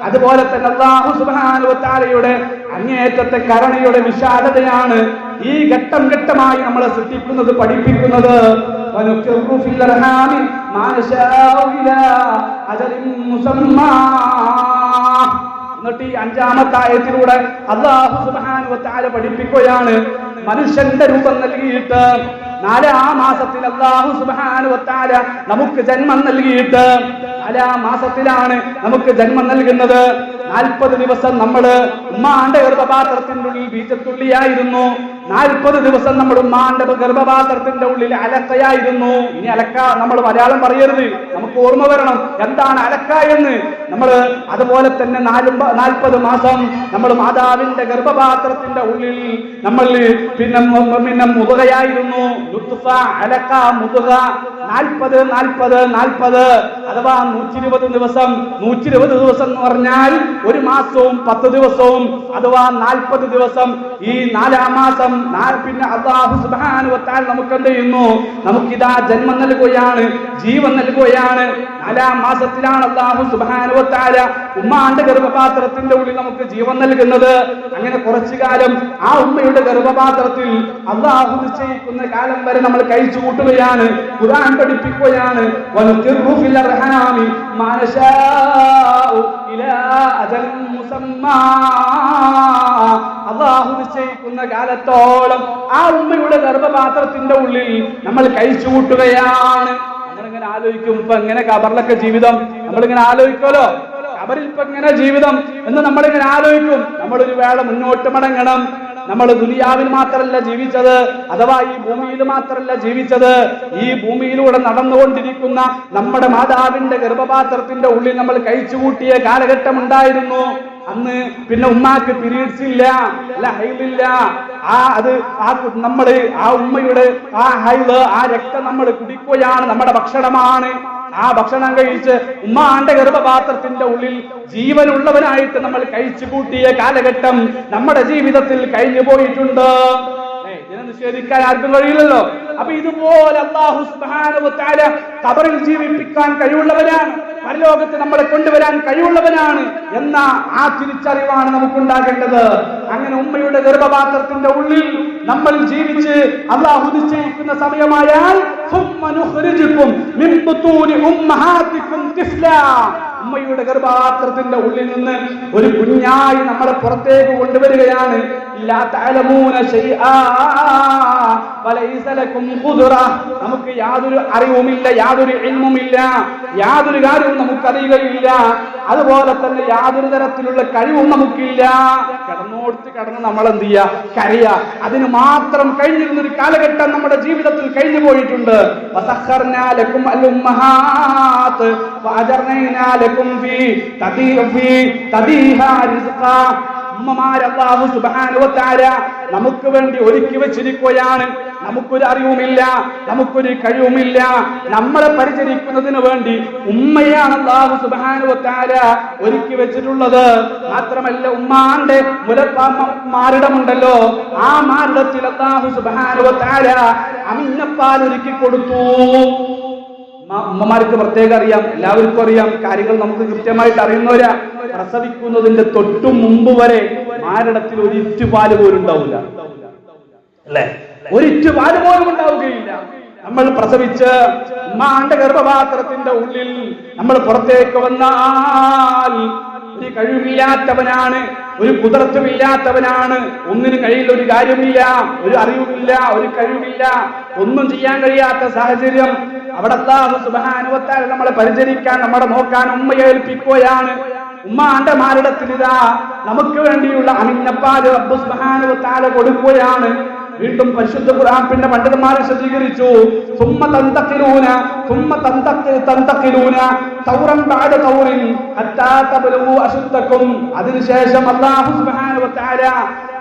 അതുപോലെ തന്നെ അല്ലാഹു സുബ്ഹാനഹു വ തആലയുടെ അങ്ങേയറ്റത്തെ കരുണയുടെ വിശാലതയാണ് ഈ ഘട്ടം ഘട്ടമായി നമ്മളെ സൃഷ്ടിക്കുന്നത്, പഠിപ്പിക്കുന്നത്. എന്നിട്ട് ഈ 5-ാമത്തെ ആയത്തിലൂടെ അല്ലാഹു സുബ്ഹാനഹു വ തആല പഠിപ്പിക്കുകയാണ്, മനുഷ്യന്റെ രൂപം നൽകിയിട്ട് 4-ാം മാസത്തിൽ അല്ലാഹു സുബ്ഹാനഹു വ തആല നമുക്ക് ജന്മം നൽകിയിട്ട് 4-ാം മാസത്തിലാണ് നമുക്ക് ജന്മം നൽകുന്നത്. 40 ദിവസം നമ്മള് ഉമ്മാന്റെ ഗർഭപാത്രത്തിന്റെ ഉള്ളിൽ ബീജത്തുള്ളിയായിരുന്നു. 40 ദിവസം നമ്മൾ ഉമ്മാന്റെ ഗർഭപാത്രത്തിന്റെ ഉള്ളിൽ അലക്കയായിരുന്നു. ഇനി അലക്ക നമ്മൾ മലയാളം പറയരുത്, നമുക്ക് ഓർമ്മ വരണം എന്താണ് അലക്ക എന്ന്. നമ്മൾ അതുപോലെ തന്നെ 40 മാസം നമ്മൾ മാതാവിന്റെ ഗർഭപാത്രത്തിന്റെ ഉള്ളിൽ നമ്മൾ പിന്നെ മുതുകയായിരുന്നു. ലുത്ഫ, അലക്ക, മുതുക. 40 അഥവാ 120 ദിവസം. 120 ദിവസം എന്ന് പറഞ്ഞാൽ 1 മാസവും 10 ദിവസവും അഥവാ 40 ദിവസം. ഈ 4-ാം മാസം പിന്നെ അല്ലാഹു സുബ്ഹാനഹു വ തആല നമുക്ക് എന്ത് ചെയ്യുന്നു, നമുക്കിതാ ജന്മം നൽകുകയാണ്, ജീവൻ നൽകുകയാണ്. 4-ാം മാസത്തിലാണ് അല്ലാഹു സുബ്ഹാനഹു വ തആല ഉമ്മാന്റെ ഗർഭപാത്രത്തിന്റെ ഉള്ളിൽ നമുക്ക് ജീവൻ നൽകുന്നത്. അങ്ങനെ കുറച്ചു കാലം ആ ഉമ്മയുടെ ഗർഭപാത്രത്തിൽ അല്ലാഹു നിശ്ചയിക്കുന്ന കാലം വരെ നമ്മൾ കഴിച്ചു കൂട്ടുകയാണ്. ഖുർആൻ പഠിപ്പിക്കുകയാണ്, വനഖിറു ഫിൽ അർഹാമി മാ നശാഉ ഇലാ അജലിൻ മുസമ്മാ. അല്ലാഹു നിശ്ചയിക്കുന്ന കാലത്തോളം ആ ഉമ്മയുടെ ഗർഭപാത്രത്തിന്റെ ഉള്ളിൽ നമ്മൾ കഴിച്ചു കൂട്ടുകയാണ്. നമ്മളിങ്ങനെ ആലോചിക്കും, ഇപ്പൊ എങ്ങനെ ഖബറിലൊക്കെ ജീവിതം, നമ്മളിങ്ങനെ ആലോചിക്കുമല്ലോ, ഖബറിൽ ഇപ്പൊ എങ്ങനെ ജീവിതം എന്ന് നമ്മളിങ്ങനെ ആലോചിക്കും. നമ്മളൊരു വേള മുന്നോട്ട് മടങ്ങണം. നമ്മൾ ദുനിയാവിൽ മാത്രമല്ല ജീവിച്ചത്, അഥവാ ഈ ഭൂമിയിൽ മാത്രമല്ല ജീവിച്ചത്, ഈ ഭൂമിയിലൂടെ നടന്നുകൊണ്ടിരിക്കുന്ന നമ്മുടെ മാതാവിന്റെ ഗർഭപാത്രത്തിന്റെ ഉള്ളിൽ നമ്മൾ കഴിച്ചുകൂട്ടിയ കാലഘട്ടം ഉണ്ടായിരുന്നു. അന്ന് പിന്നെ ഉമ്മാക്ക് പീരീഡ്സ് ഇല്ല, അല്ല ഹൈലില്ല. നമ്മള് ആ ഉമ്മയുടെ ആ ഹൈല്, ആ രക്തം നമ്മൾ കുടിക്കുകയാണ്, നമ്മുടെ ഭക്ഷണമാണ്. ആ ഭക്ഷണം കഴിച്ച് ഉമ്മാന്റെ ഗർഭപാത്രത്തിന്റെ ഉള്ളിൽ ജീവനുള്ളവനായിട്ട് നമ്മൾ കഴിച്ചു കൂട്ടിയ കാലഘട്ടം നമ്മുടെ ജീവിതത്തിൽ കഴിഞ്ഞു പോയിട്ടുണ്ട്. ഇതിനെ നിഷേധിക്കാൻ ആർക്കും കഴിയില്ലല്ലോ. അപ്പൊ ഇതുപോലെ അല്ലാഹു സുബ്ഹാനഹു വ തആല ഖബറിൽ ജീവിപ്പിക്കാൻ കഴിവുള്ളവനാണ്, പരലോകത്ത് നമ്മളെ കൊണ്ടുവരാൻ കഴിവുള്ളവനാണ് എന്ന ആ തിരിച്ചറിവാണ് നമുക്കുണ്ടാകേണ്ടത്. അങ്ങനെ ഉമ്മയുടെ ഗർഭപാത്രത്തിന്റെ ഉള്ളിൽ നമ്മൾ ജീവിച്ച് അല്ലാഹു നിശ്ചയിക്കുന്ന സമയമായാൽ ഉമ്മയുടെ ഗർഭപാത്രത്തിന്റെ ഉള്ളിൽ നിന്ന് ഒരു കുഞ്ഞായി നമ്മളെ പുറത്തേക്ക് കൊണ്ടുവരികയാണ്. ലാ തഅലമൂന ശൈആ വലൈസ ലക്കും ഖുദ്റ. നമുക്ക് യാതൊരു അറിവുമില്ല, യാതൊരു ഇൽമുമില്ല, യാതൊരു കാര്യവും നമുക്കറിയുകയില്ല. അതുപോലെ തന്നെ യാതൊരു തരത്തിലുള്ള കഴിവും നമുക്കില്ല. കിടന്നോടുത്ത് കിടന്ന് നമ്മൾ എന്ത് ചെയ്യുക? കരയുക. അതിന് മാത്രം കഴിഞ്ഞിരുന്നൊരു കാലഘട്ടം നമ്മുടെ ജീവിതത്തിൽ കഴിഞ്ഞു പോയിട്ടുണ്ട്. വസഖർനാ ലക്കും അൽ ഉമ്മഹാത്ത് വഅജർനാ ലക്കും ഫീ തദീഹാ റിസ്ഖാ. ഉമ്മമാർ അല്ലാഹു സുബ്ഹാനഹു വ തആല നമുക്ക് വേണ്ടി ഒരുക്കി വെച്ചിരിക്കുകയാണ്. നമുക്കൊരു അറിവുമില്ല, നമുക്കൊരു കഴിവുമില്ല. നമ്മളെ പരിചരിക്കുന്നതിന് വേണ്ടി ഉമ്മയാണ് അല്ലാഹു സുബ്ഹാനഹു വ തആല ഒരുക്കി വെച്ചിട്ടുള്ളത്. മാത്രമല്ല ഉമ്മാന്റെ മാരിടമുണ്ടല്ലോ, ആ മാരിടത്തിൽ അല്ലാഹു സുബ്ഹാനഹു വ തആല അമിനപ്പാൽ ഒരുക്കി കൊടുത്തു. ഉമ്മമാർക്ക് പ്രത്യേകം അറിയാം, എല്ലാവർക്കും അറിയാം, കാര്യങ്ങൾ നമുക്ക് കൃത്യമായിട്ട് അറിയുന്നവരാ. പ്രസവിക്കുന്നതിന്റെ തൊട്ടു മുമ്പ് വരെ മാരിടത്തിൽ ഒരു ഇറ്റുപാല് പോലും ഉണ്ടാവില്ല, അല്ലെ? ഒരു ഇറ്റുപാല് പോലും ഉണ്ടാവുകയില്ല. നമ്മൾ പ്രസവിച്ച് ഉമ്മാന്റെ ഗർഭപാത്രത്തിന്റെ ഉള്ളിൽ നമ്മൾ പുറത്തേക്ക് വന്നാൽ ഒരു കഴിവില്ലാത്തവനാണ്, ഒരു കുതിർത്തുമില്ലാത്തവനാണ്, ഒന്നിനും കഴിയില്ല, ഒരു കാര്യമില്ല, ഒരു അറിവുമില്ല, ഒരു കഴിവില്ല, ഒന്നും ചെയ്യാൻ കഴിയാത്ത സാഹചര്യം. അവിടെ അല്ലാഹു സുബ്ഹാനഹു വ തആല നമ്മളെ പരിചരിക്കാൻ, നമ്മളെ നോക്കാൻ ഉമ്മയെ ഏൽപ്പിക്കുകയാണ്. ഉമ്മാന്റെ മാരിടത്തിൽ ഇതാ നമുക്ക് വേണ്ടിയുള്ള അമിനപ്പാല് റബ്ബ് സുബ്ഹാനഹു വ തആല കൊടുക്കുകയാണ്. വീണ്ടും പരിശുദ്ധ ഖുർആൻ പിന്നെ പണ്ഡിതന്മാരെ ശ്രദ്ധീകരിച്ചു. സുമ്മ തന്തഖിലൂന തൗറൻ ബഅദ തൗറിൻ ഹത്താ തബ്ലഗു അശുദ്ധക്കും. അതിനുശേഷം അല്ലാഹു സുബ്ഹാനഹു വ തആല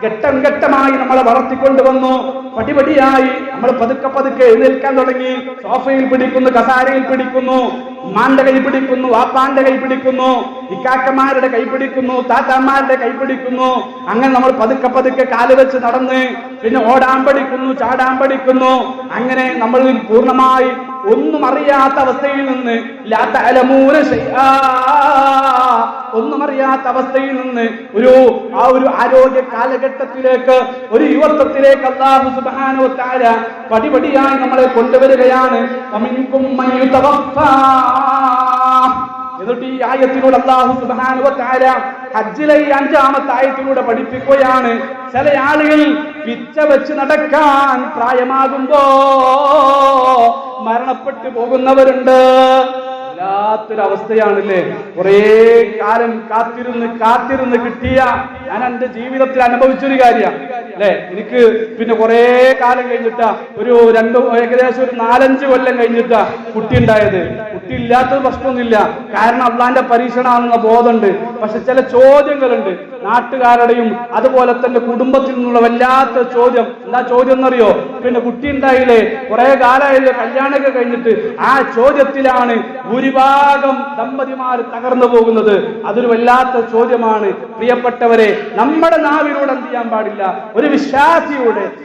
ഘട്ടം ഘട്ടമായി നമ്മളെ വളർത്തിക്കൊണ്ടുവന്നു. പടിപടിയായി നമ്മൾ പതുക്കെ പതുക്കെ എഴുന്നേൽക്കാൻ തുടങ്ങി. സോഫയിൽ പിടിക്കുന്നു, കസാരയിൽ പിടിക്കുന്നു, ഉമ്മാന്റെ കൈ പിടിക്കുന്നു, വാപ്പാന്റെ കൈ പിടിക്കുന്നു, ഇക്കാക്കമാരുടെ കൈ പിടിക്കുന്നു, താത്താമാരുടെ കൈ പിടിക്കുന്നു. അങ്ങനെ നമ്മൾ പതുക്കെ പതുക്കെ കാല് വെച്ച് നടന്ന് പിന്നെ ഓടാൻ പഠിക്കുന്നു, ചാടാൻ പഠിക്കുന്നു. അങ്ങനെ നമ്മൾ പൂർണ്ണമായി ഒന്നും അറിയാത്ത അവസ്ഥയിൽ നിന്ന് ലാ തഅലമൂന ശൈആ, ഒന്നും അറിയാത്ത അവസ്ഥയിൽ നിന്ന് ആ ഒരു ആരോഗ്യ കാലഘട്ടത്തിലേക്ക്, ഒരു യുവത്വത്തിലേക്ക് അല്ലാഹു സുബ്ഹാനഹു വ തആല പടിപടിയായി നമ്മളെ കൊണ്ടുവരികയാണ്. വമിൻകും മൻ യുതവഫാ. എന്നിട്ട് ഈ ആയത്തിലൂടെ അല്ലാഹു സുബ്ഹാനഹു വ തആല ഹജ്ജിലെ ഈ 5-ാമത്തെ ആയത്തിലൂടെ പഠിപ്പിക്കുകയാണ്, ചില ആളുകൾ പിച്ച വെച്ച് നടക്കാൻ പ്രായമാകുമ്പോ മരണപ്പെട്ടു പോകുന്നവരുണ്ട്. വല്ലാത്തൊരവസ്ഥയാണല്ലേ. കുറേ കാലം കാത്തിരുന്ന് കിട്ടിയ, ഞാൻ എന്റെ ജീവിതത്തിൽ അനുഭവിച്ചൊരു കാര്യമാണ് അല്ലെ. എനിക്ക് പിന്നെ കുറേ കാലം കഴിഞ്ഞിട്ടാ, ഏകദേശം ഒരു 4-5 കൊല്ലം കഴിഞ്ഞിട്ടാ കുട്ടി ഉണ്ടായത്. കുട്ടി ഇല്ലാത്തത് പ്രശ്നമൊന്നുമില്ല, കാരണം അള്ളാന്റെ പരീക്ഷണമാണെന്ന ബോധമുണ്ട്. പക്ഷെ ചില ചോദ്യങ്ങളുണ്ട് നാട്ടുകാരുടെയും അതുപോലെ തന്നെ കുടുംബത്തിൽ നിന്നുള്ള വല്ലാത്ത ചോദ്യം. എന്താ ചോദ്യം എന്നറിയോ? പിന്നെ കുട്ടി ഉണ്ടായില്ലേ, കുറെ കാലമായില്ലേ കല്യാണമൊക്കെ കഴിഞ്ഞിട്ട്. ആ ചോദ്യത്തിലാണ് ഭൂരിഭാഗം ദമ്പതിമാർ തകർന്നു പോകുന്നത്. അതൊരു വല്ലാത്ത ചോദ്യമാണ്. പ്രിയപ്പെട്ടവരെ, നമ്മുടെ നാവിലൂടെ എന്ത് ചെയ്യാൻ പാടില്ല?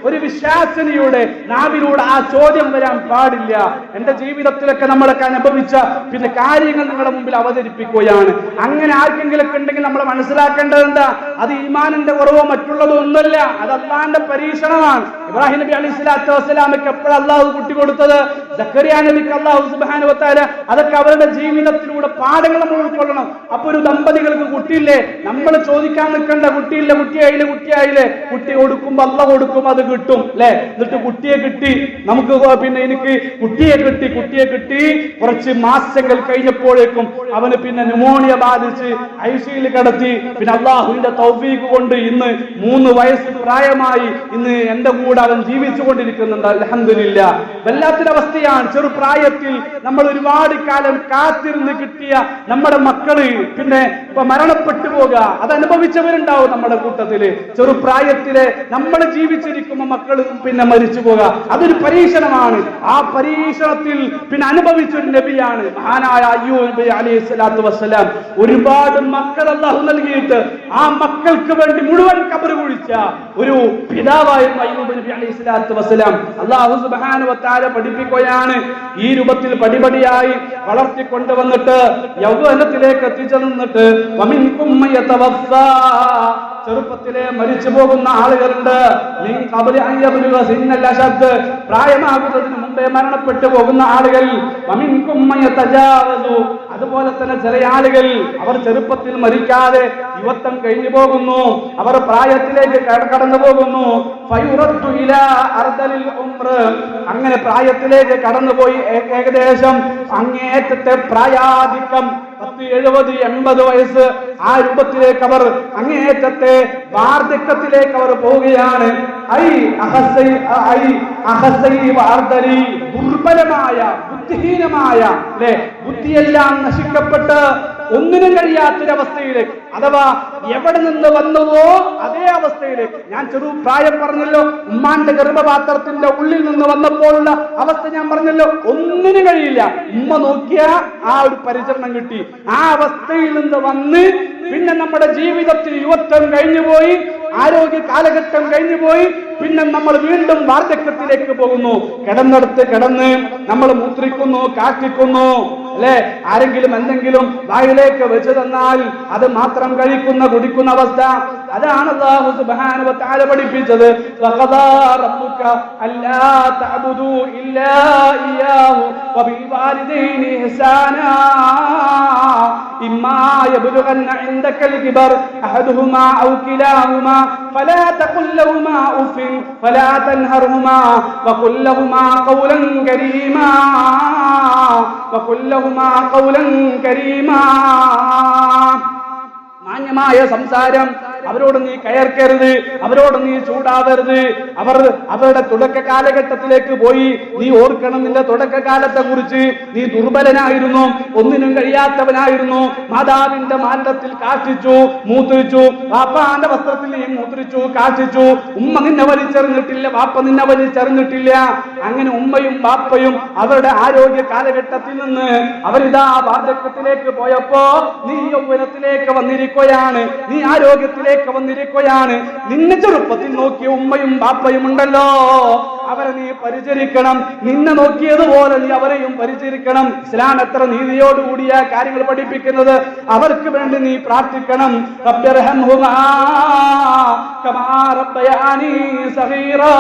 ഒരു വിശ്വാസിനിയുടെ നാവിലൂടെ ആ ചോദ്യം വരാൻ പാടില്ല. എന്റെ ജീവിതത്തിലൊക്കെ നമ്മളൊക്കെ അനുഭവിച്ച പിന്നെ കാര്യങ്ങൾ നിങ്ങളുടെ മുമ്പിൽ അവതരിപ്പിക്കുകയാണ്. അങ്ങനെ ആർക്കെങ്കിലും ഉണ്ടെങ്കിൽ നമ്മൾ മനസ്സിലാക്കേണ്ടത് എന്താ? അത് ഈമാനിന്റെ കുറവോ മറ്റുള്ളതോ ഒന്നുമല്ല, അത് അല്ലാഹുവിന്റെ പരീക്ഷണമാണ്. ഇബ്രാഹിം നബി അലൈഹി സ്വലാത്തു വസ്സലാമയ്ക്ക് എപ്പോഴാണ് അല്ലാഹു കുട്ടി കൊടുത്തത്? സക്കറിയ നബിക്ക് അല്ലാഹു സുബ്ഹാനഹു വ തആല അതൊക്കെ അവരുടെ ജീവിതത്തിലൂടെ പാഠങ്ങൾ നമ്മൾ ഉൾക്കൊള്ളണം. അപ്പൊ ഒരു ദമ്പതികൾക്ക് കുട്ടിയില്ലേ, നമ്മൾ ചോദിക്കാൻ നിൽക്കേണ്ട, കുട്ടിയില്ല, കുട്ടിയായില്ലേ, കുട്ടി കൊടുക്കുമ്പോ അല്ലാഹു കൊടുക്കും, അത് കിട്ടും അല്ലെ. എന്നിട്ട് കുട്ടിയെ കിട്ടി, നമുക്ക് പിന്നെ എനിക്ക് കുട്ടിയെ കിട്ടി കുറച്ച് മാസങ്ങൾ കഴിഞ്ഞപ്പോഴേക്കും അവന് പിന്നെ ന്യൂമോണിയ ബാധിച്ച് ഐസിയുയിൽ കിടത്തി. പിന്നെ അല്ലാഹുവിന്റെ തൗഫീഖ് കൊണ്ട് ഇന്ന് 3 വയസ്സ് പ്രായമായി. ഇന്ന് എന്റെ കൂടെ അവൻ ജീവിച്ചു കൊണ്ടിരിക്കുന്നുണ്ട്, അൽഹംദുലില്ലാഹ്. വല്ലാത്തൊരവസ്ഥയാണ്. ചെറുപ്രായത്തിൽ നമ്മൾ ഒരുപാട് കാലം കാത്തിരുന്ന് കിട്ടിയ നമ്മുടെ മക്കള് പിന്നെ ഇപ്പൊ മരണപ്പെട്ടു പോകുക, അത് അനുഭവിച്ചവരുണ്ടാവും നമ്മുടെ കൂട്ടത്തില്. ചെറുപ്രായത്തിലെ നമ്മൾ ജീവിച്ചിരിക്കുമ്പോ മക്കള് പിന്നെ മരിച്ചു പോകുക, അതൊരു പരീക്ഷണമാണ്. ആ പരീക്ഷണത്തിൽ പിന്നെ അനുഭവിച്ചൊരു നബിയാണ് മഹാനായ അയ്യൂബ് നബി അലൈഹി സ്വലാത്തു വസ്സലാം. ഒരുപാട് മക്കൾ അല്ലാഹു നൽകിയിട്ട് ആ മക്കൾക്ക് വേണ്ടി മുഴുവൻ ഖബർ കുഴിച്ച ഒരു പിതാവായിരുന്നു അയ്യൂബ് നബി അലൈഹി സ്വലാത്തു വസ്സലാം. അല്ലാഹു സുബ്ഹാനഹു വ തആല പഠിപ്പിക്കുകയാണ്, ഈ രൂപത്തിൽ പടിപടിയായി വളർത്തിക്കൊണ്ടുവന്നിട്ട് യൗവനത്തിലേക്ക് എത്തിച്ചെന്നിട്ട് വമിൻകും മൻ യതവഫാ ചെറുപ്പത്തിലെ മരിച്ചു പോകുന്ന ആളുകളുണ്ട്. പ്രായമാകുന്നതിന് മുമ്പേ മരണപ്പെട്ടു പോകുന്ന ആളുകൾ. അതുപോലെ തന്നെ ചില ആളുകൾ അവർ ചെറുപ്പത്തിൽ മരിക്കാതെ യുവത്വം കഴിഞ്ഞു പോകുന്നു, അവർ പ്രായത്തിലേക്ക് കടന്നു പോകുന്നു. അങ്ങനെ പ്രായത്തിലേക്ക് കടന്നുപോയി ഏകദേശം അങ്ങേറ്റത്തെ പ്രായാധിക്യം 10, 70, 80 വയസ്സ് ആ രൂപത്തിലേക്ക് അവർ അങ്ങേറ്റത്തെ വാർദ്ധക്യത്തിലേക്ക് അവർ പോവുകയാണ്. ദുർബലമായ ബുദ്ധിഹീനമായ അല്ലെ, ബുദ്ധിയെല്ലാം നശിക്കപ്പെട്ട് ഒന്നിനും കഴിയാത്തൊരവസ്ഥയിലേക്ക്, അഥവാ എവിടെ നിന്ന് വന്നുവോ അതേ അവസ്ഥയിലേക്ക്. ഞാൻ പ്രായം പറഞ്ഞല്ലോ, ഉമ്മാന്റെ ഗർഭപാത്രത്തിന്റെ ഉള്ളിൽ നിന്ന് വന്നപ്പോഴുള്ള അവസ്ഥ ഞാൻ പറഞ്ഞല്ലോ, ഒന്നിനും കഴിയില്ല. ഉമ്മ നോക്കിയ ആ ഒരു പരിചരണം കിട്ടി. ആ അവസ്ഥയിൽ നിന്ന് വന്ന് പിന്നെ നമ്മുടെ ജീവിതത്തിൽ യുവത്വം കഴിഞ്ഞുപോയി, ആരോഗ്യ കാലഘട്ടം കഴിഞ്ഞുപോയി, പിന്നെ നമ്മൾ വീണ്ടും വാർദ്ധക്യത്തിലേക്ക് പോകുന്നു. കിടന്നെടുത്ത് കിടന്ന് നമ്മൾ മൂത്രിക്കുന്നു, കാഷ്ടിക്കുന്നു അല്ലെ, ആരെങ്കിലും എന്തെങ്കിലും വായിലേക്ക് വെച്ച് തന്നാൽ അത് മാത്രം കഴിക്കുന്ന കുടിക്കുന്ന അവസ്ഥ. അതാണ് അല്ലാഹു സുബ്ഹാനഹു വ തആല പഠിപ്പിച്ചത്. വഖദാ റബ്ബുക അല്ലാ തഅബുദു ഇല്ലാ ഇയ്യാഹു വബിൽ വാലിദൈനി ഇഹ്സാനാ ഇമ്മാ യബ്ലുഗന്ന ഇൻദകൽ കിബർ അഹദുഹുമാ ഔ കിലാഹുമാ ഫലാ തഖുൽ ലഹുമാ ഉഫിൻ ഫലാ തൻഹർഹുമാ വഖുൽ ലഹുമാ ഖൗലൻ കരീമാ വഖുൽ ലഹുമാ ഖൗലൻ കരീമാ. മാന്യമായ സംസാരം, അവരോട് നീ കയർക്കരുത്, അവരോട് നീ ചൂടാവരുത്. അവരുടെ തുടക്ക കാലഘട്ടത്തിലേക്ക് പോയി നീ ഓർക്കണം, നിന്റെ തുടക്കകാലത്തെ കുറിച്ച്. നീ ദുർബലനായിരുന്നു, ഒന്നിനും കഴിയാത്തവനായിരുന്നു, മാതാവിന്റെ മാറ്റത്തിൽ കാഷ്ടിച്ചു, മൂത്രിച്ചു, വാപ്പാന്റെ വസ്ത്രത്തിൽ നീ മൂത്രിച്ചു, കാഷ്ടിച്ചു. ഉമ്മ നിന്നെ വലിച്ചെറിഞ്ഞിട്ടില്ല, വാപ്പ നിന്നെ വലിച്ചെറിഞ്ഞിട്ടില്ല. അങ്ങനെ ഉമ്മയും വാപ്പയും അവരുടെ ആരോഗ്യ കാലഘട്ടത്തിൽ നിന്ന് അവരിതാ വാർദ്ധക്യത്തിലേക്ക് പോയപ്പോ നീ യൗവനത്തിലേക്ക് വന്നിരിക്കുകയാണ്, നീ ആരോഗ്യത്തിലേക്ക് വന്നിരിക്കുകയാണ്. നിന്നെ ചെറുപ്പത്തിൽ നോക്കിയ ഉമ്മയും ബാപ്പയും ഉണ്ടല്ലോ, അവരെ നീ പരിചരിക്കണം. നിന്നെ നോക്കിയതുപോലെ നീ അവരെയും പരിചരിക്കണം. ഇസ്ലാം എത്ര നീതിയോടുകൂടിയ കാര്യങ്ങൾ പഠിപ്പിക്കുന്നത്. അവർക്ക് വേണ്ടി നീ പ്രാർത്ഥിക്കണം. റബ്ബിർഹംഹുമാ കമാ റബ്ബയാനി സഗീറാ.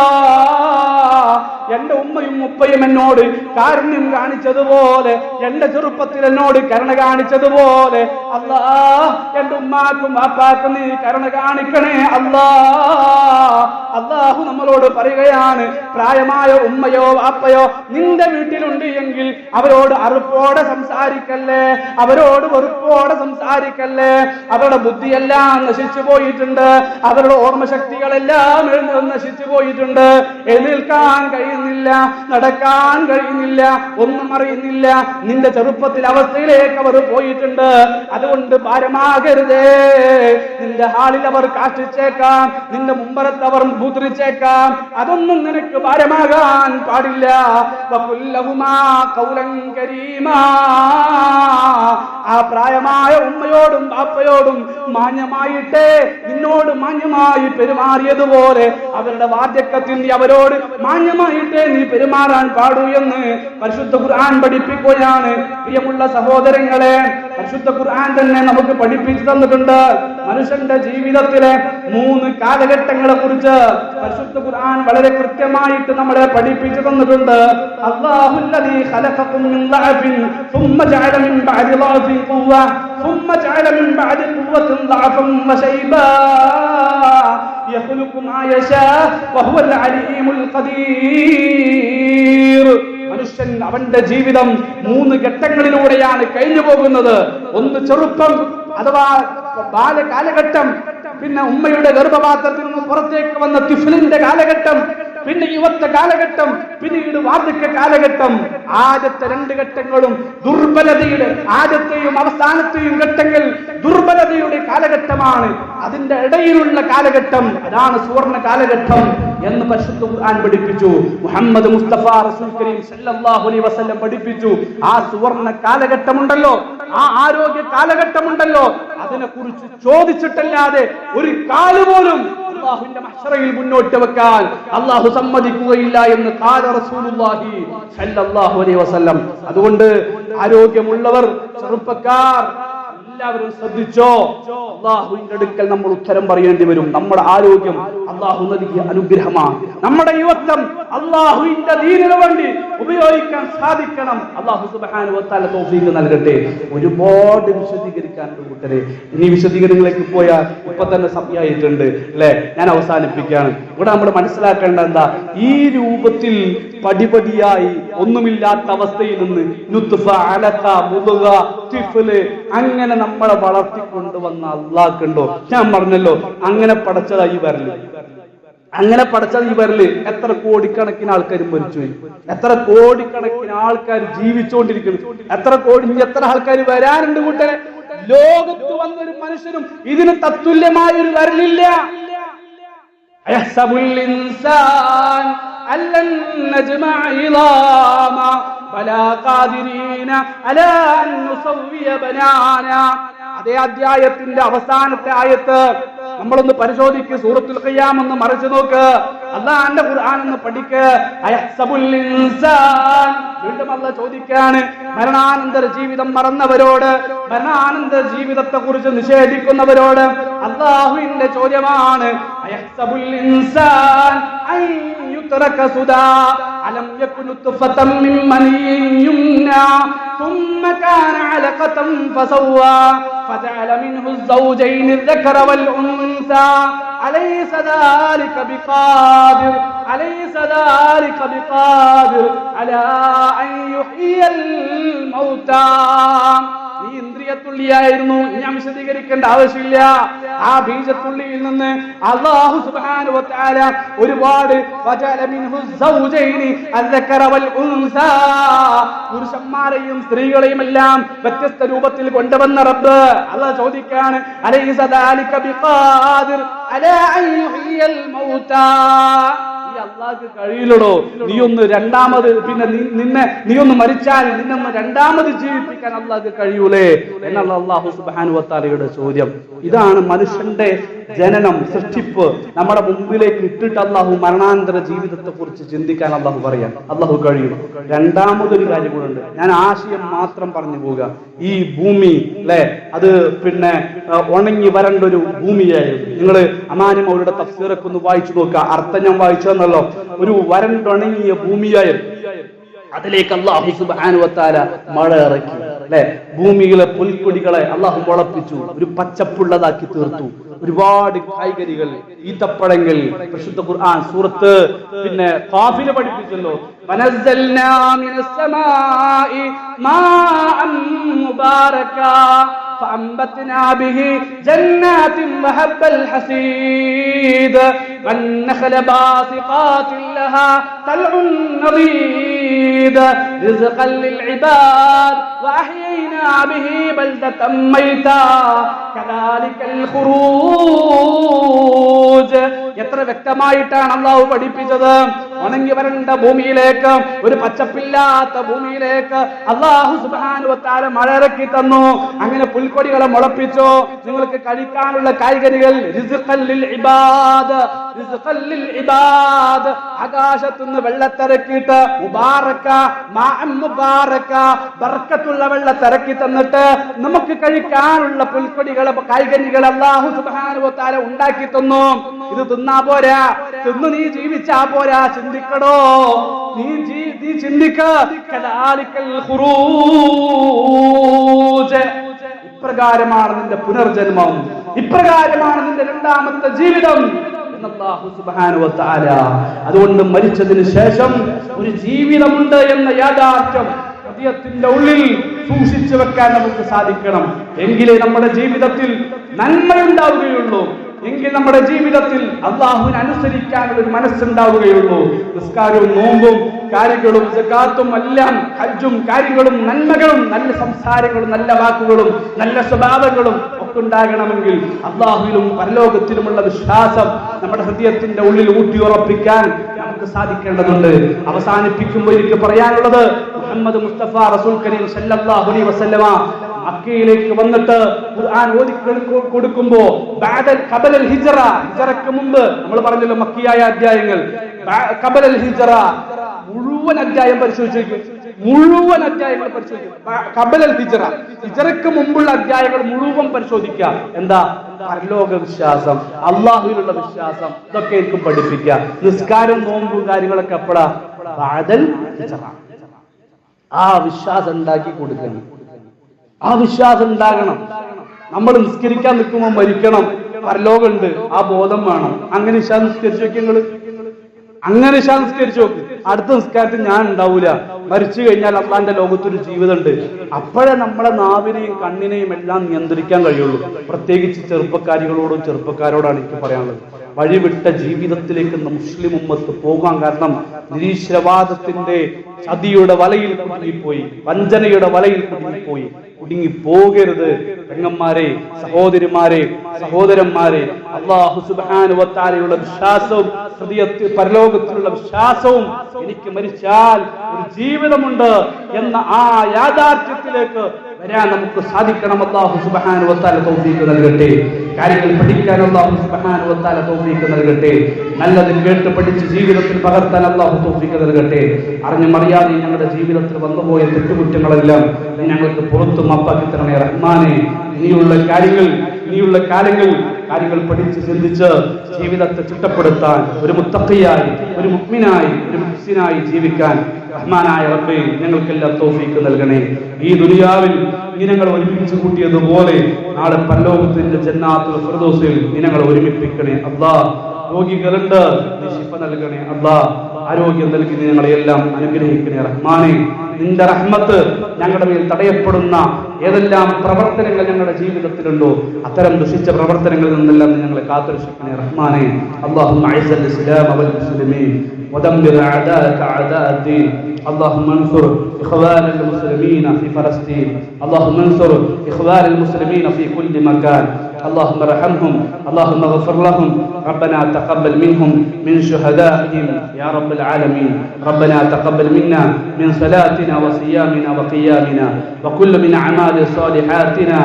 എന്റെ ഉമ്മയും ഉപ്പയും എന്നോട് കാരുണ്യം കാണിച്ചതുപോലെ, എന്റെ ചെറുപ്പത്തിൽ എന്നോട് കരുണ കാണിച്ചതുപോലെ അല്ലാഹ് എന്റെ ഉമ്മാക്കും വാപ്പാക്കും നീ കരുണ കാണിക്കണേ അല്ലാഹ്. അല്ലാഹു നമ്മളോട് പറയുകയാണ്, പ്രായമായ ഉമ്മയോ വാപ്പയോ നിന്റെ വീട്ടിലുണ്ട് എങ്കിൽ അവരോട് അറുപ്പോടെ സംസാരിക്കല്ലേ, അവരോട് വെറുപ്പോടെ സംസാരിക്കല്ലേ. അവരുടെ ബുദ്ധിയെല്ലാം നശിച്ചു പോയിട്ടുണ്ട്, അവരുടെ ഓർമ്മശക്തികളെല്ലാം നശിച്ചു പോയിട്ടുണ്ട്. എഴുന്നേൽക്കാൻ കഴിയുന്നില്ല, നടക്കാൻ കഴിയുന്നില്ല, ഒന്നും അറിയുന്നില്ല. നിന്റെ ചെറുപ്പത്തിൽ അവസ്ഥയിലേക്ക് അവർ പോയിട്ടുണ്ട്. അതുകൊണ്ട് ഭാരമാകരുതേ. നിന്റെ ഹാളിൽ അവർ കാഷ്ടിച്ചേക്കാം, നിന്റെ മുമ്പറത്ത് അവർ മൂത്രിച്ചേക്കാം, അതൊന്നും നിനക്ക് ഭാരമാകാൻ പാടില്ല. ആ പ്രായമായ ഉമ്മയോടും ബാപ്പയോടും മാന്യമായിട്ടേ നിന്നോട് മാന്യമായി പെരുമാറിയതുപോലെ അവരുടെ വാർദ്ധക്യത്തിൽ നീ അവരോട് മാന്യമായിട്ടേ നീ പെരുമാറാൻ പാടൂ എന്ന് പരിശുദ്ധ ഖുർആൻ പഠിപ്പിക്കുകയാണ്. പ്രിയമുള്ള സഹോദരങ്ങളെ, പരിശുദ്ധ ഖുർആൻ തന്നെ നമുക്ക് പഠിപ്പിച്ചു തന്നിട്ടുണ്ട്. മനുഷ്യന്റെ ജീവിതത്തിലെ 3 കാലഘട്ടങ്ങളെ കുറിച്ച് പരിശുദ്ധ ഖുർആൻ വളരെ കൃത്യമായിട്ട് നമ്മളെ പഠിപ്പിച്ചു തന്നിട്ടുണ്ട്. അല്ലാഹുല്ലദീ ഖലഖകും മിൻ ദഅഫിൻ സുമ്മ ജഅല മിൻ ബഅദി ദഅഫിൻ ഖുവ്വ സുമ്മ ജഅല മിൻ ബഅദി ഖുവ്വത്തിൻ ദഅഫൻ വശൈബാ യഖ്ലുഖു മാ യശാ വഹുവൽ അലീമുൽ ഖദീർ. മനുഷ്യൻ അവന്റെ ജീവിതം 3 ഘട്ടങ്ങളിലൂടെയാണ് കഴിഞ്ഞു പോകുന്നത്. ഒന്ന് ചെറുപ്പം അഥവാ ബാലകാലഘട്ടം, പിന്നെ ഉമ്മയുടെ ഗർഭപാത്രത്തിൽ നിന്ന് പുറത്തേക്ക് വന്ന തിഫ്ലിന്റെ കാലഘട്ടം, പിന്നെ യുവത്വ കാലഘട്ടം, പിന്നീട് വാർദ്ധക്യ കാലഘട്ടം. ആദ്യത്തെ 2 ഘട്ടങ്ങളും ദുർബലതയുടെ, ആദ്യത്തെയും അവസാനത്തെയും ഘട്ടങ്ങൾ ദുർബലതയുടെ കാലഘട്ടമാണ്. അതിന്റെ ഇടയിലുള്ള കാലഘട്ടം അതാണ് സുവർണ കാലഘട്ടം എന്ന് പരിശുദ്ധ ഖുർആൻ പഠിപ്പിച്ചു. മുഹമ്മദ് മുസ്തഫ റസൂൽ കരീം സല്ലല്ലാഹു അലൈഹി വസല്ലം പഠിപ്പിച്ചു. ആ സുവർണ കാലഘട്ടമുണ്ടല്ലോ, ആ ആരോഗ്യ കാലഘട്ടമുണ്ടല്ലോ, അതിനെ കുറിച്ച് ചോദിച്ചിട്ടല്ലാതെ ഒരു കാല് പോലും അല്ലാഹുവിന്റെ മഹ്ശറയിൽ മുന്നോട്ട് വെക്കാൻ അല്ലാഹു സമ്മതിക്കുകയില്ല എന്ന് ഖാല റസൂലുള്ളാഹി സല്ലല്ലാഹു അലൈഹി വസല്ലം. അതുകൊണ്ട് ആരോഗ്യമുള്ളവർ, ചെറുപ്പക്കാർ എല്ലാവരും ശ്രദ്ധിച്ചോ. അള്ളാഹുവിന്റെ അടുക്കൽ നമ്മൾ ഉത്തരം പറയേണ്ടി വരും. നമ്മുടെ ആരോഗ്യം അള്ളാഹു നൽകിയ അനുഗ്രഹമാണ്. നമ്മുടെ യുവത്വം അള്ളാഹുവിന്റെ ദീനിനു വേണ്ടി ഉപയോഗിക്കാൻ സാധിക്കണം. അള്ളാഹു സുബ്ഹാനഹു വ തആല തൗഫീഖ് നൽകട്ടെ. ഒരുപാട് വിശദീകരിക്കാനുണ്ട് കൂട്ടരെ. ഇനി വിശദീകരണങ്ങളിലേക്ക് പോയാൽ ഇപ്പൊ തന്നെ സമയമായിട്ടുണ്ട് അല്ലെ. ഞാൻ അവസാനിപ്പിക്കുകയാണ്. ഇവിടെ നമ്മൾ മനസ്സിലാക്കേണ്ട എന്താ, ഈ രൂപത്തിൽ പടിപടിയായി ഒന്നുമില്ലാത്ത അവസ്ഥയിൽ നിന്ന് നുത്ഫ, അലഖ, മുദ്ഗ, തിഫ്ല് അങ്ങനെ നമ്മളെ വളർത്തിക്കൊണ്ടുവന്ന അള്ളാഹ്ക്കുണ്ടോ? ഞാൻ പറഞ്ഞല്ലോ, അങ്ങനെ പടച്ചതായി വരല്, അങ്ങനെ പടച്ചത് ഈ വരല്. എത്ര കോടിക്കണക്കിന് ആൾക്കാർ മരിച്ചുപോയി, എത്ര കോടിക്കണക്കിന് ആൾക്കാർ ജീവിച്ചുകൊണ്ടിരിക്കുന്നു, എത്ര ആൾക്കാർ വരാനുണ്ട് കൂട്ടരെ. ലോകത്ത് വന്നൊരു മനുഷ്യനും ഇതിന് തത്തുല്യമായ ഒരു വരലില്ല. അയഹ്സബുൽ ഇൻസാൻ അല്ലൻ നജ്മഅ ഇളാമാ ബലാ ഖാദിരീന അലാ അൻ നുസവ്വിയ ബനാന. അതേ അധ്യായത്തിന്റെ അവസാനത്തെ ആയത്ത് നമ്മളൊന്ന് പരിശോധിക്ക്. സൂറത്തുൽ ഖിയാമ ഒന്ന് മറിച്ചു നോക്ക്. അല്ലാഹുവിന്റെ ഖുർആൻ ഒന്ന് പഠിക്ക്. അയഹ്സബുൽ ഇൻസാൻ, വീണ്ടും അല്ലാഹ് ചോദിക്കാണ് മരണാനന്തര ജീവിതം മറന്നവരോട്, മരണാനന്തര ജീവിതത്തെ കുറിച്ച് നിഷേധിക്കുന്നവരോട് അല്ലാഹുവിന്റെ ചോദ്യമാണ്. അയഹ്സബുൽ ഇൻസാൻ അൻ യുത്രക സുദാ അലം യകുൻ തുഫതം മിൻ മനിയ്യിൻ യുംനാ ثم كان علقة فسوى فجعل منه الزوجين الذكر والأنثى أليس ذلك بقادر على أن يحيي الموتى. ഈ ഇന്ദ്രിയത്തുള്ളിയായിരുന്നു, ഞാൻ വിശദീകരിക്കേണ്ട ആവശ്യമില്ല. ആ ബീജത്തുള്ളിയിൽ നിന്ന് അല്ലാഹു സുബ്ഹാനഹു വ തആല ഒരുപാട് പുരുഷന്മാരെയും സ്ത്രീകളെയും എല്ലാം വ്യത്യസ്ത രൂപത്തിൽ കൊണ്ടുവന്ന റബ്ബ് അല്ലാഹു ചോദിക്കാണ്, അലൈസ ദാലിക ബിഖാദിർ അലാ അൻ യുഹ്യിയൽ മൗതാ. ഈ അല്ലാഹുക്ക് കഴിയില്ലടോ, നീ ഒന്ന് രണ്ടാമത് നീ ഒന്ന് മരിച്ചാൽ നിന്നൊന്ന് രണ്ടാമത് ജീവിപ്പിക്കാൻ അല്ലാഹുക്ക് കഴിയൂലേ എന്നുള്ള അല്ലാഹു സുബ്ഹാനഹു വ തആലയുടെ ചോദ്യം. ഇതാണ് മനുഷ്യന്റെ ജനനം, സൃഷ്ടിപ്പ് നമ്മുടെ മുമ്പിലേക്ക് ഇട്ടിട്ട് അല്ലാഹു മരണാന്തര ജീവിതത്തെ കുറിച്ച് ചിന്തിക്കാൻ അല്ലാഹു പറയാൻ അല്ലാഹു കഴിയും. രണ്ടാമതൊരു കാര്യം കൂടെ ഉണ്ട്, ഞാൻ ആശയം മാത്രം പറഞ്ഞു പോവുക. ഈ ഭൂമി അല്ലെ, അത് ഉണങ്ങി വരേണ്ട ഒരു ഭൂമിയായിരുന്നു. നിങ്ങൾ അമാനും അവരുടെ തഫ്സീറൊക്കെ ഒന്ന് വായിച്ചു നോക്കുക. അർത്ഥം ഞാൻ വായിച്ചു തന്നല്ലോ. ഒരു വരണ്ടുണങ്ങിയ ഭൂമിയായിരുന്നു. അതിലേക്ക് അല്ലാഹു സുബ്ഹാനഹു വ തആല മഴ ഇറക്കി അല്ലെ. ഭൂമിയിലെ പുൽക്കൊടികളെ അല്ലാഹു മുളപ്പിച്ചു, ഒരു പച്ചപ്പുള്ളതാക്കി തീർത്തു. ഒരുപാട് കായ്കനികൾ, ഈത്തപ്പഴങ്ങൾ. പരിശുദ്ധ ഖുർആൻ സൂറത്ത് ഖാഫില പഠിപ്പിച്ചല്ലോ, വനസ്സൽനാ മിനസ് സമാഇ മാഅൻ മുബാരകാ فأنبتنا به جنات وحب الحصيد والنخل باسقات لها طلع نضيد رزقا للعباد وأحيينا به بلدة ميتا كذلك الخروج. എത്ര വ്യക്തമായിട്ടാണ് അല്ലാഹു പഠിപ്പിച്ചത്. ഉണങ്ങി വരണ്ട ഭൂമിയിലേക്ക്, ഒരു പച്ചപ്പില്ലാത്ത ഭൂമിയിലേക്ക് അല്ലാഹു സുബ്ഹാനഹു വ തആല മഴ ഇറക്കി തന്നു. അങ്ങനെ പുൽക്കൊടികളെ മുളപ്പിച്ചു. നിങ്ങൾക്ക് കഴിക്കാനുള്ള കായ്കനികൾ റിസ്ഖൻ ലിൽ ഇബാദ്, റിസ്ഖൻ ലിൽ ഇബാദ്. ആകാശത്തുനിന്ന് വെള്ളത്തിറക്കിയിട്ട് മുബാറക, മാഅൻ മുബാറക, ബർക്കത്തുള്ള വെള്ളത്തിറക്കി തന്നിട്ട് നമുക്ക് കഴിക്കാനുള്ള പുൽക്കൊടികളെ കായ്കനികൾ അല്ലാഹു സുബ്ഹാനഹു വ തആല ഉണ്ടാക്കി തന്നു. ഇത് തിന്നാ പോരാ, തിന്ന് നീ ജീവിച്ചാ പോരാ, ചിന്തിക്കടോ, നീ ചിന്തിക്ക. കദാലിക്കൽ ഖുറൂജ്, ഇപ്രകാരമാണ് നിന്റെ പുനർജന്മം, ഇപ്രകാരമാണ് നിന്റെ രണ്ടാമത്തെ ജീവിതം എന്ന് അല്ലാഹു സുബ്ഹാനഹു വ തആല. അതുകൊണ്ട് മരിച്ചതിന് ശേഷം ഒരു ജീവിതമുണ്ട് എന്ന യാഥാർത്ഥ്യം ഹൃദയത്തിന്റെ ഉള്ളിൽ സൂക്ഷിച്ചു വെക്കാൻ നമുക്ക് സാധിക്കണം. എങ്കിലേ നമ്മുടെ ജീവിതത്തിൽ നന്മയുണ്ടാവുകയുള്ളൂ, എങ്കിൽ നമ്മുടെ ജീവിതത്തിൽ അല്ലാഹുവിനെ അനുസരിക്കാനുള്ള ഒരു മനസ്സുണ്ടാവുകയുള്ളൂ. നിസ്കാരവും നോമ്പും കാര്യങ്ങളും സകാത്തും എല്ലാം, ഹജ്ജും കാര്യങ്ങളും നന്മകളും നല്ല സംസാരങ്ങളും നല്ല വാക്കുകളും നല്ല സ്വഭാവങ്ങളും ഒക്കെ ഉണ്ടാകണമെങ്കിൽ അല്ലാഹുവിലും പരലോകത്തിലുമുള്ള വിശ്വാസം നമ്മുടെ ഹൃദയത്തിന്റെ ഉള്ളിൽ ഊട്ടിയുറപ്പിക്കാൻ നമുക്ക് സാധിക്കേണ്ടതുണ്ട്. അവസാനിപ്പിക്കുമ്പോൾ എനിക്ക് പറയാനുള്ളത്, മുഹമ്മദ് മുസ്തഫ റസൂൽ കരീം സല്ലല്ലാഹു അലൈഹി വസല്ലമ മക്കയിലേക്ക് വന്നിട്ട് ഖുർആൻ ഓതി കൊടുക്കുമ്പോ ഖബലൽ ഹിജ്റ, ഹിജ്റയ്ക്ക് മുമ്പ് നമ്മൾ പറഞ്ഞല്ലോ മക്കിയായ അധ്യായങ്ങൾ, ഖബലൽ ഹിജ്റ മുഴുവൻ അധ്യായം പരിശോധിച്ചു മുഴുവൻ അധ്യായങ്ങൾ പരിശോധിക്കും. ഖബലൽ ഹിജ്റ, ഹിജ്റയ്ക്ക് മുമ്പുള്ള അധ്യായങ്ങൾ മുഴുവൻ പരിശോധിക്കുക. എന്താ? പരലോക വിശ്വാസം, അള്ളാഹുവിലുള്ള വിശ്വാസം, ഇതൊക്കെ എനിക്കും പഠിപ്പിക്കുക. നിസ്കാരം, നോമ്പും കാര്യങ്ങളൊക്കെ എപ്പോഴാ? ബഅദൽ ഹിജ്റ. ആ വിശ്വാസം ഉണ്ടാക്കി കൊടുക്കണം. ആ വിശ്വാസം ഉണ്ടാകണം. നമ്മൾ നിസ്കരിക്കാൻ നിൽക്കുമ്പോൾ മരിക്കണം, പരലോകമുണ്ട്, ആ ബോധം വേണം. അങ്ങനെ ഇശാ നിസ്കരിച്ചു നോക്കി നിങ്ങള്, അങ്ങനെ ഇശാ നിസ്കരിച്ചു നോക്ക്. അടുത്ത നിസ്കാരത്തിൽ ഞാൻ ഉണ്ടാവൂല, മരിച്ചു കഴിഞ്ഞാൽ അള്ളാന്റെ ലോകത്തൊരു ജീവിതമുണ്ട്. അപ്പോഴേ നമ്മളെ നാവിനെയും കണ്ണിനെയും എല്ലാം നിയന്ത്രിക്കാൻ കഴിയുള്ളൂ. പ്രത്യേകിച്ച് ചെറുപ്പക്കാരികളോടും ചെറുപ്പക്കാരോടാണ് എനിക്ക് പറയാനുള്ളത്. വഴിവിട്ട ജീവിതത്തിലേക്ക് മുസ്ലിം ഉമ്മത്ത് പോകാൻ കാരണം നിരീശ്വരവാദത്തിന്റെ ചതിയുടെ വലയിൽ കുടുങ്ങിപ്പോയി, വഞ്ചനയുടെ വലയിൽ കുടുങ്ങിപ്പോയി. കുടുങ്ങിപ്പോകരുത് പെങ്ങന്മാരെ, സഹോദരിമാരെ, സഹോദരന്മാരെ. അല്ലാഹു സുബ്ഹാനഹു വ തആലയുടെ വിശ്വാസവും ഹൃദയത്തിൽ പരലോകത്തിലുള്ള വിശ്വാസവും, എനിക്ക് മരിച്ചാൽ ഒരു ജീവിതമുണ്ട് എന്ന ആ യാഥാർത്ഥ്യത്തിലേക്ക് വരാൻ നമുക്ക് സാധിക്കണം. അല്ലാഹു സുബ്ഹാനഹു വ തആല തൗഫീഖ് നൽകട്ടെ. കാര്യങ്ങൾ പഠിക്കാൻ അല്ലാഹു സുബ്ഹാനഹു വ തആല തൗഫീഖ് നൽകട്ടെ. നല്ലതിൽ കേട്ട് പഠിച്ച് ജീവിതത്തിൽ പകർത്താൻ അല്ലാഹു തൗഫീഖ് നൽകട്ടെ. അറിഞ്ഞും അറിയാതെ ഞങ്ങളുടെ ജീവിതത്തിൽ വന്നുപോയ തെറ്റുകുറ്റങ്ങളെല്ലാം ഞങ്ങൾക്ക് പുറത്തു മാപ്പാക്കി തരണേ റഹ്മാനെ. ഇനിയുള്ള കാര്യങ്ങൾ പഠിച്ച് ചിന്തിച്ച് ജീവിതത്തെ ചിട്ടപ്പെടുത്താൻ, ഒരു മുത്തഖിയായി, ഒരു മുഅ്മിനായി, ഒരു മുഹ്സിനായി ജീവിക്കാൻ റഹ്മാനായ റബ്ബേ ഞങ്ങൾക്കെല്ലാം തൗഫീഖ് നൽകണേ. ഈ ദുനിയാവിൽ നീ ഞങ്ങൾ ഒരുമിച്ച് കൂട്ടിയതുപോലെ നാളെ പരലോകത്തിന്റെ ജന്നാത്തുൽ ഫിർദൗസിൽ നീ ഞങ്ങൾ ഒരുമിപ്പിക്കണേ അല്ലാഹ്. രോഗികളുണ്ട്, നീ ശിഫ നൽകണേ അല്ലാഹ്. ആരോഗ്യം നൽകി നീ ഞങ്ങളെയെല്ലാം അനുഗ്രഹിക്കണേ റഹ്മാനെ. നിന്റെ റഹ്മത്ത് ഞങ്ങളുടെ മേൽ തടയപ്പെടുന്ന ഏതെല്ലാം പ്രവർത്തനങ്ങൾ ഞങ്ങളുടെ ജീവിതത്തിലുണ്ടോ അത്തരം ദുഷിച്ച പ്രവർത്തനങ്ങളിൽ നിന്നെല്ലാം ഞങ്ങളെ കാത്തുരക്ഷിക്കണേ റഹ്മാനെ. اللهم اعز الاسلام والمسلمين ودمر اعداءك اعداء الدين. اللهم انصر اخوان المسلمين في فلسطين. اللهم انصر اخوان المسلمين في كل مكان. اللهم ارحمهم، اللهم اغفر لهم. ربنا تقبل منهم من شهدائهم يا رب العالمين. ربنا تقبل منا من صلاتنا وصيامنا وقيامنا وكل من اعمال صالحاتنا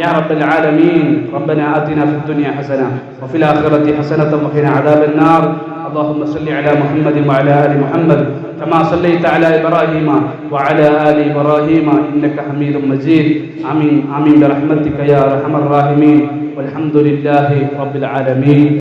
يا رب العالمين. ربنا آتنا في الدنيا حسنة وفي الآخرة حسنة وقنا عذاب النار. اللهم صل على محمد وعلى آل محمد كما صليت على إبراهيم وعلى آل إبراهيم إنك حميد مجيد. آمين آمين برحمتك يا أرحم الراحمين والحمد لله رب العالمين.